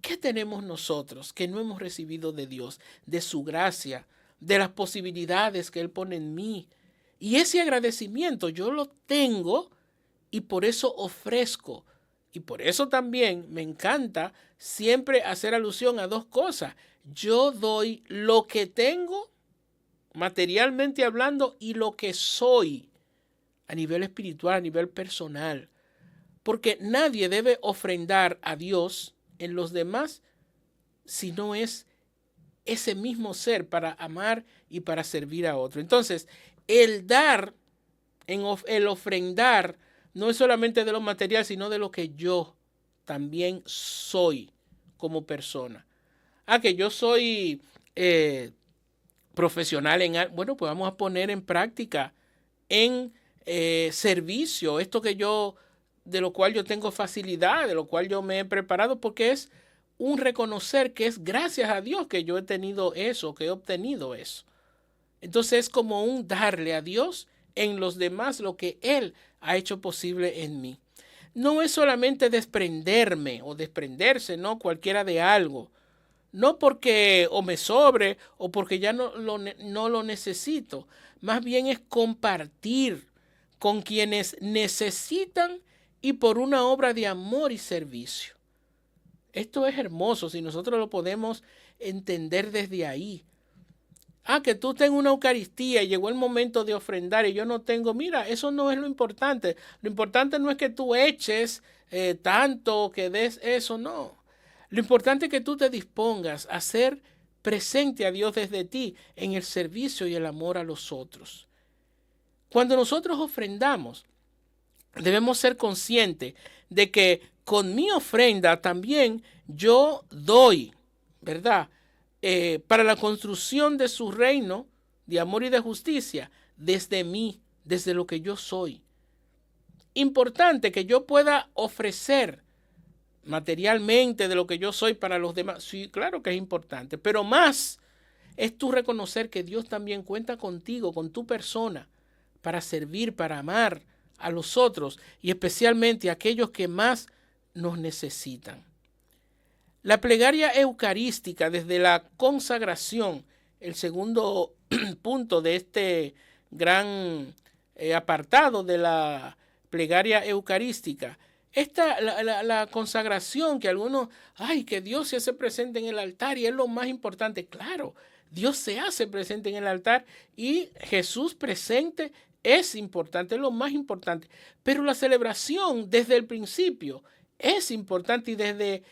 ¿Qué tenemos nosotros que no hemos recibido de Dios, de su gracia, de las posibilidades que Él pone en mí? Y ese agradecimiento yo lo tengo y por eso ofrezco. Y por eso también me encanta siempre hacer alusión a dos cosas. Yo doy lo que tengo, materialmente hablando, y lo que soy a nivel espiritual, a nivel personal. Porque nadie debe ofrendar a Dios en los demás si no es ese mismo ser para amar y para servir a otro. Entonces, el dar, el ofrendar, no es solamente de lo material, sino de lo que yo también soy como persona. Que yo soy profesional en algo. Bueno, pues vamos a poner en práctica en servicio esto que yo, de lo cual yo tengo facilidad, de lo cual yo me he preparado, porque es un reconocer que es gracias a Dios que yo he tenido eso, que he obtenido eso. Entonces es como un darle a Dios en los demás lo que Él ha hecho posible en mí. No es solamente desprenderme o desprenderse, ¿no?, cualquiera de algo. No porque o me sobre o porque ya no lo necesito. Más bien es compartir con quienes necesitan y por una obra de amor y servicio. Esto es hermoso si nosotros lo podemos entender desde ahí. Que tú tengas una Eucaristía y llegó el momento de ofrendar y yo no tengo. Mira, eso no es lo importante. Lo importante no es que tú eches tanto, que des eso, no. Lo importante es que tú te dispongas a ser presente a Dios desde ti en el servicio y el amor a los otros. Cuando nosotros ofrendamos, debemos ser conscientes de que con mi ofrenda también yo doy, ¿verdad?, para la construcción de su reino de amor y de justicia desde mí, desde lo que yo soy. Importante que yo pueda ofrecer materialmente de lo que yo soy para los demás. Sí, claro que es importante, pero más es tú reconocer que Dios también cuenta contigo, con tu persona, para servir, para amar a los otros y especialmente a aquellos que más nos necesitan. La plegaria eucarística desde la consagración, el segundo punto de este gran apartado de la plegaria eucarística, la consagración que algunos, que Dios se hace presente en el altar y es lo más importante. Claro, Dios se hace presente en el altar y Jesús presente es importante, es lo más importante. Pero la celebración desde el principio es importante y desde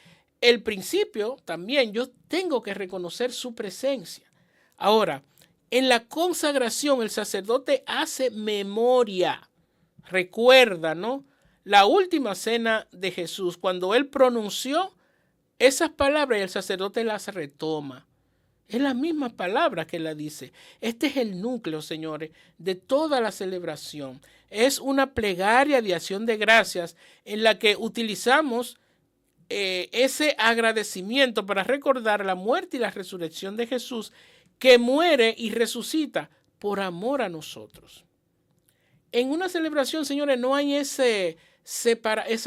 el principio también yo tengo que reconocer su presencia. Ahora, En la consagración el sacerdote hace memoria, recuerda, ¿no? La última cena de Jesús, cuando él pronunció esas palabras y el sacerdote las retoma. Es la misma palabra que la dice. Este es el núcleo, señores, de toda la celebración. Es una plegaria de acción de gracias en la que utilizamos ese agradecimiento para recordar la muerte y la resurrección de Jesús, que muere y resucita por amor a nosotros. En una celebración, señores, no hay esa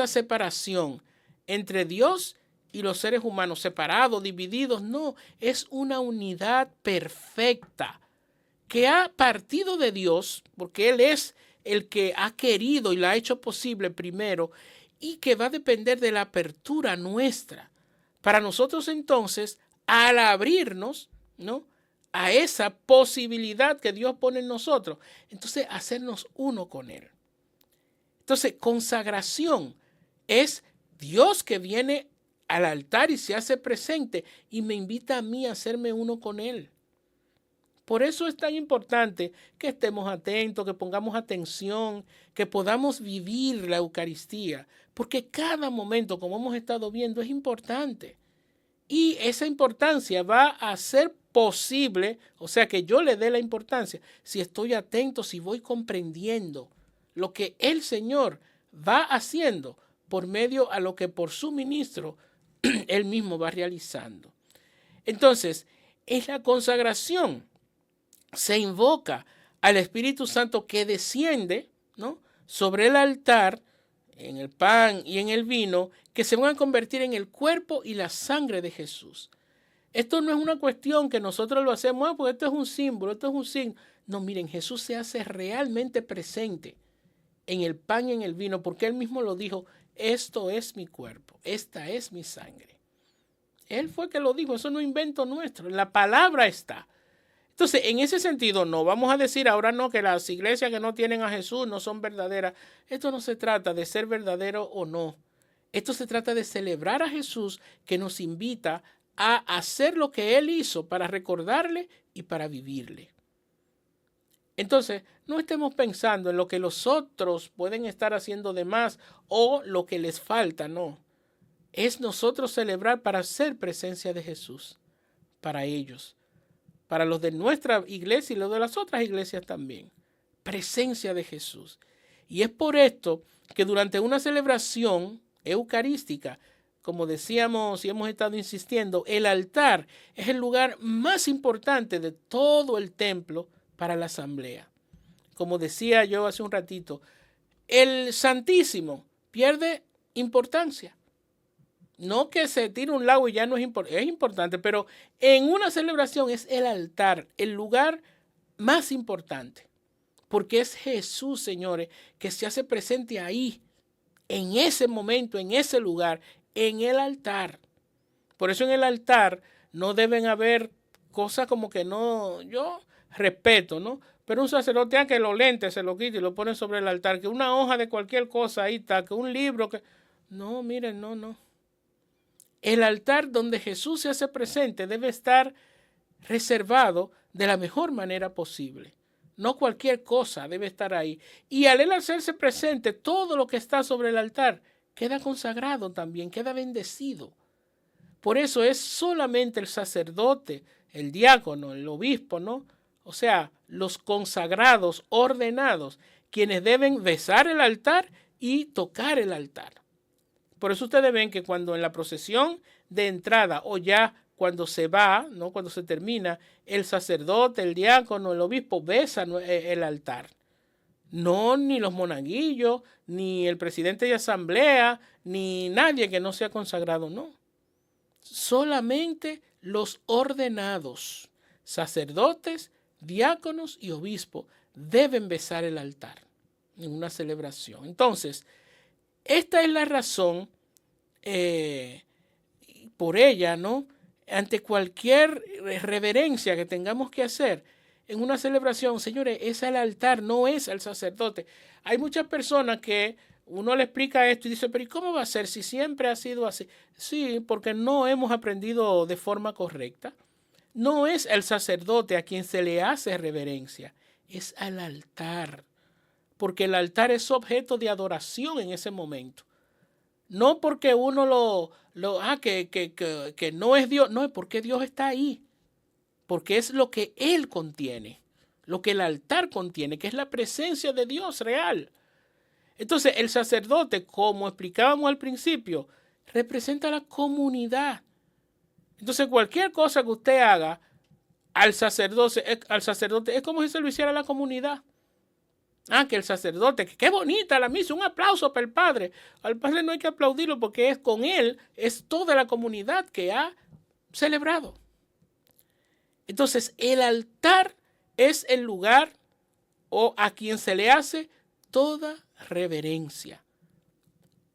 separación entre Dios y los seres humanos, separados, divididos. No, es una unidad perfecta que ha partido de Dios, porque Él es el que ha querido y la ha hecho posible primero, y que va a depender de la apertura nuestra. Para nosotros entonces, al abrirnos, ¿no?, a esa posibilidad que Dios pone en nosotros, entonces hacernos uno con Él. Entonces, consagración es Dios que viene al altar y se hace presente y me invita a mí a hacerme uno con Él. Por eso es tan importante que estemos atentos, que pongamos atención, que podamos vivir la Eucaristía, porque cada momento, como hemos estado viendo, es importante. Y esa importancia va a ser posible, o sea, que yo le dé la importancia, si estoy atento, si voy comprendiendo lo que el Señor va haciendo por medio a lo que por su ministro Él mismo va realizando. Entonces, en la consagración se invoca al Espíritu Santo que desciende, ¿no?, sobre el altar, en el pan y en el vino, que se van a convertir en el cuerpo y la sangre de Jesús. Esto no es una cuestión que nosotros lo hacemos, porque esto es un símbolo, esto es un signo. No, miren, Jesús se hace realmente presente en el pan y en el vino, porque Él mismo lo dijo: esto es mi cuerpo, esta es mi sangre. Él fue que lo dijo, eso no es invento nuestro, la palabra está. Entonces, en ese sentido, no vamos a decir ahora no que las iglesias que no tienen a Jesús no son verdaderas. Esto no se trata de ser verdadero o no. Esto se trata de celebrar a Jesús, que nos invita a hacer lo que Él hizo para recordarle y para vivirle. Entonces, no estemos pensando en lo que los otros pueden estar haciendo de más o lo que les falta, no. Es nosotros celebrar para ser presencia de Jesús, para ellos, para los de nuestra iglesia y los de las otras iglesias también. Presencia de Jesús. Y es por esto que durante una celebración eucarística, como decíamos y hemos estado insistiendo, el altar es el lugar más importante de todo el templo para la asamblea. Como decía yo hace un ratito, el Santísimo pierde importancia. No que se tire un lado y ya no es importante, pero en una celebración es el altar, el lugar más importante. Porque es Jesús, señores, que se hace presente ahí, en ese momento, en ese lugar, en el altar. Por eso en el altar no deben haber cosas como que no, yo respeto, ¿no? Pero un sacerdote que los lentes se lo quite y lo pone sobre el altar, que una hoja de cualquier cosa ahí está, que un libro, que... No, miren, no. El altar donde Jesús se hace presente debe estar reservado de la mejor manera posible. No cualquier cosa debe estar ahí. Y al él hacerse presente, todo lo que está sobre el altar queda consagrado también, queda bendecido. Por eso es solamente el sacerdote, el diácono, el obispo, ¿no? O sea, los consagrados, ordenados, quienes deben besar el altar y tocar el altar. Por eso ustedes ven que cuando en la procesión de entrada o ya cuando se va, ¿no?, cuando se termina, el sacerdote, el diácono, el obispo besan el altar. No, ni los monaguillos, ni el presidente de asamblea, ni nadie que no sea consagrado, no. Solamente los ordenados, sacerdotes, diáconos y obispos, deben besar el altar en una celebración. Entonces, esta es la razón por ella, ¿no?, ante cualquier reverencia que tengamos que hacer en una celebración, señores, es al altar, no es al sacerdote. Hay muchas personas que uno le explica esto y dice, pero ¿y cómo va a ser si siempre ha sido así? Sí, porque no hemos aprendido de forma correcta. no es el sacerdote a quien se le hace reverencia, es al altar, porque el altar es objeto de adoración en ese momento. No porque uno que no es Dios, no, es porque Dios está ahí, porque es lo que Él contiene, lo que el altar contiene, que es la presencia de Dios real. Entonces, el sacerdote, como explicábamos al principio, representa a la comunidad. Entonces, cualquier cosa que usted haga al sacerdote es como si se lo hiciera a la comunidad. Que el sacerdote, que qué bonita la misa, un aplauso para el padre. Al padre no hay que aplaudirlo porque es con él, es toda la comunidad que ha celebrado. Entonces, el altar es el lugar o a quien se le hace toda reverencia.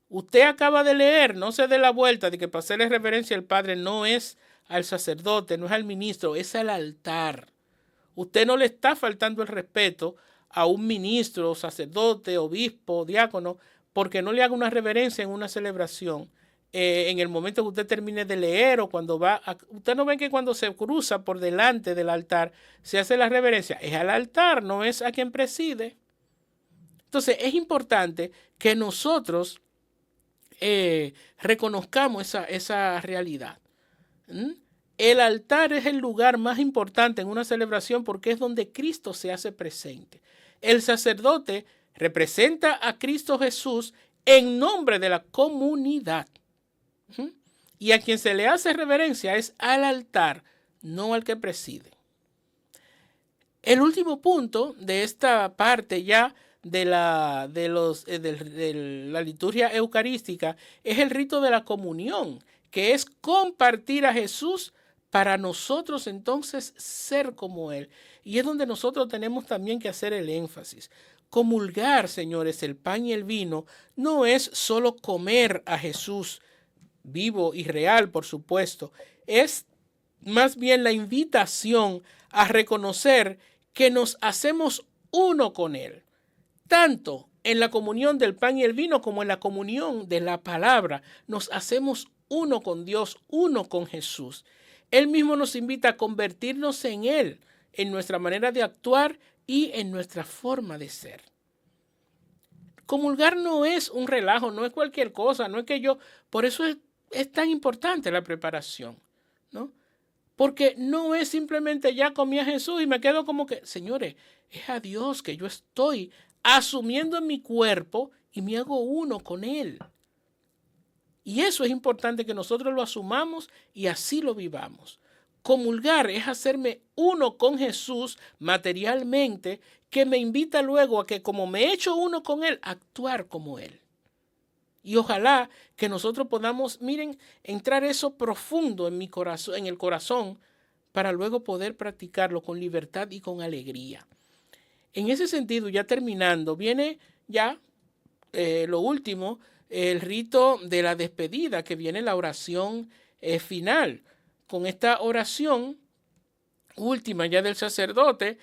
Usted acaba de leer, no se dé la vuelta de que para hacerle reverencia al padre no es al sacerdote, no es al ministro, es al altar. Usted no le está faltando el respeto a un ministro, sacerdote, obispo, diácono, porque no le haga una reverencia en una celebración. En el momento que usted termine de leer o cuando usted no ve que cuando se cruza por delante del altar se hace la reverencia. Es al altar, no es a quien preside. Entonces es importante que nosotros reconozcamos esa realidad. El altar es el lugar más importante en una celebración porque es donde Cristo se hace presente. El sacerdote representa a Cristo Jesús en nombre de la comunidad. Y a quien se le hace reverencia es al altar, no al que preside. El último punto de esta parte ya de la liturgia eucarística es el rito de la comunión, que es compartir a Jesús para nosotros entonces ser como Él. Y es donde nosotros tenemos también que hacer el énfasis. Comulgar, señores, el pan y el vino no es solo comer a Jesús vivo y real, por supuesto. Es más bien la invitación a reconocer que nos hacemos uno con Él, tanto en la comunión del pan y el vino como en la comunión de la palabra. Nos hacemos uno con Dios, uno con Jesús. Él mismo nos invita a convertirnos en Él, en nuestra manera de actuar y en nuestra forma de ser. Comulgar no es un relajo, no es cualquier cosa, no es que por eso es tan importante la preparación, ¿no? Porque no es simplemente ya comí a Jesús y me quedo como que, señores, es a Dios que yo estoy asumiendo en mi cuerpo y me hago uno con Él. Y eso es importante que nosotros lo asumamos y así lo vivamos. Comulgar es hacerme uno con Jesús materialmente, que me invita luego a que como me he hecho uno con Él, actuar como Él. Y ojalá que nosotros podamos, entrar eso profundo en mi corazón, en el corazón, para luego poder practicarlo con libertad y con alegría. En ese sentido, ya terminando, viene ya lo último, el rito de la despedida, que viene la oración final. Con esta oración última ya del sacerdote,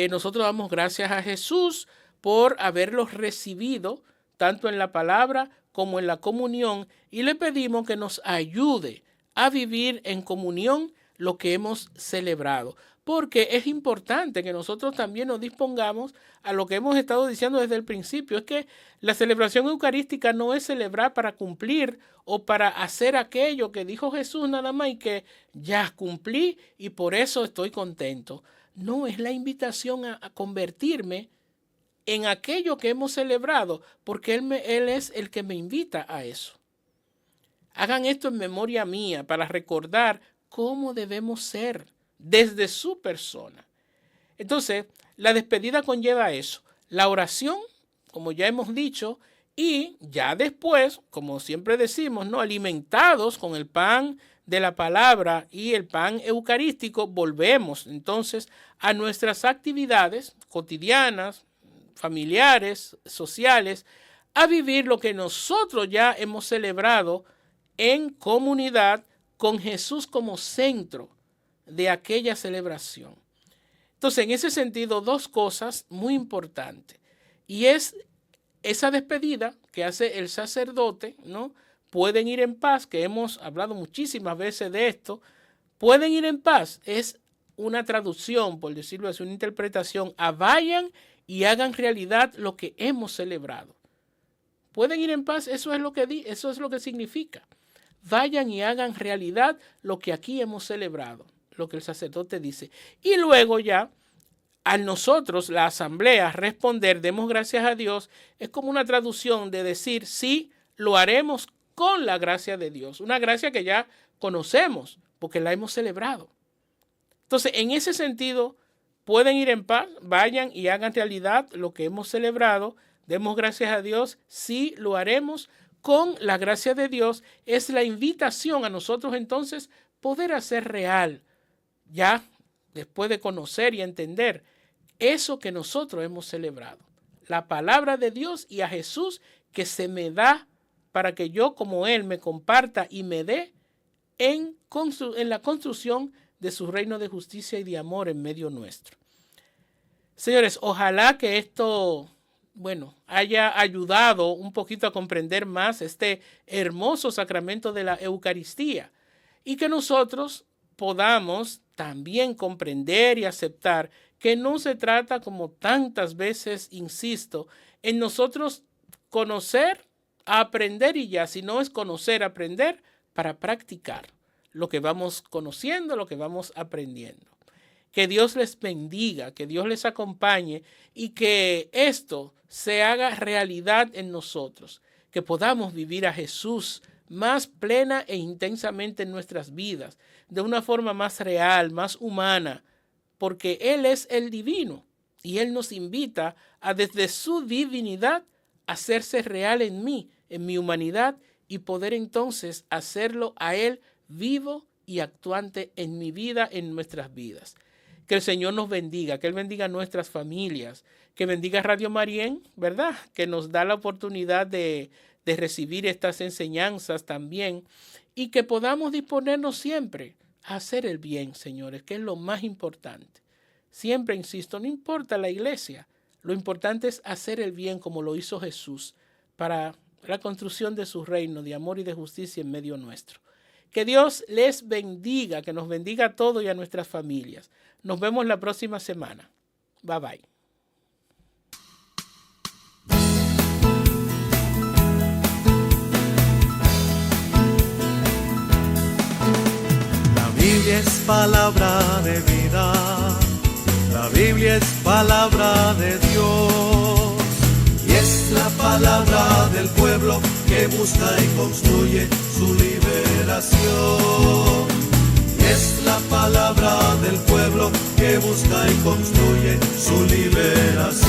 nosotros damos gracias a Jesús por haberlos recibido, tanto en la palabra como en la comunión, y le pedimos que nos ayude a vivir en comunión lo que hemos celebrado. Porque es importante que nosotros también nos dispongamos a lo que hemos estado diciendo desde el principio. Es que la celebración eucarística no es celebrar para cumplir o para hacer aquello que dijo Jesús nada más y que ya cumplí y por eso estoy contento. No, es la invitación a convertirme en aquello que hemos celebrado, porque Él es el que me invita a eso. Hagan esto en memoria mía para recordar cómo debemos ser desde su persona. Entonces, la despedida conlleva eso, la oración, como ya hemos dicho, y ya después, como siempre decimos, ¿no?, alimentados con el pan de la palabra y el pan eucarístico, volvemos entonces a nuestras actividades cotidianas, familiares, sociales, a vivir lo que nosotros ya hemos celebrado en comunidad con Jesús como centro de aquella celebración. Entonces, en ese sentido, dos cosas muy importantes. Y es esa despedida que hace el sacerdote, ¿no? Pueden ir en paz, que hemos hablado muchísimas veces de esto. Pueden ir en paz, es una traducción, por decirlo así, una interpretación a vayan y hagan realidad lo que hemos celebrado. Pueden ir en paz, eso es lo que significa. Vayan y hagan realidad lo que aquí hemos celebrado, lo que el sacerdote dice. Y luego ya, a nosotros, la asamblea, responder, demos gracias a Dios, es como una traducción de decir, sí, lo haremos con la gracia de Dios. Una gracia que ya conocemos, porque la hemos celebrado. Entonces, en ese sentido, pueden ir en paz, vayan y hagan realidad lo que hemos celebrado. Demos gracias a Dios, sí, lo haremos con la gracia de Dios. Es la invitación a nosotros entonces poder hacer real, ya después de conocer y entender eso que nosotros hemos celebrado. La palabra de Dios y a Jesús que se me da para que yo como Él me comparta y me dé en la construcción de su reino de justicia y de amor en medio nuestro. Señores, ojalá que esto, haya ayudado un poquito a comprender más este hermoso sacramento de la Eucaristía y que nosotros podamos también comprender y aceptar que no se trata, como tantas veces insisto, en nosotros conocer, aprender y ya, sino es conocer, aprender para practicar lo que vamos conociendo, lo que vamos aprendiendo. Que Dios les bendiga, que Dios les acompañe y que esto se haga realidad en nosotros, que podamos vivir a Jesús más plena e intensamente en nuestras vidas, de una forma más real, más humana, porque Él es el divino y Él nos invita a desde su divinidad hacerse real en mí, en mi humanidad y poder entonces hacerlo a Él vivo y actuante en mi vida, en nuestras vidas. Que el Señor nos bendiga, que Él bendiga a nuestras familias, que bendiga Radio Marién, ¿verdad? Que nos da la oportunidad de recibir estas enseñanzas también y que podamos disponernos siempre a hacer el bien, señores, que es lo más importante. Siempre insisto, no importa la iglesia, lo importante es hacer el bien como lo hizo Jesús para la construcción de su reino de amor y de justicia en medio nuestro. Que Dios les bendiga, que nos bendiga a todos y a nuestras familias. Nos vemos la próxima semana. Bye bye. La Biblia es palabra de vida, la Biblia es palabra de Dios y es la palabra del pueblo que busca y construye su liberación. Y es la palabra del pueblo que busca y construye su liberación.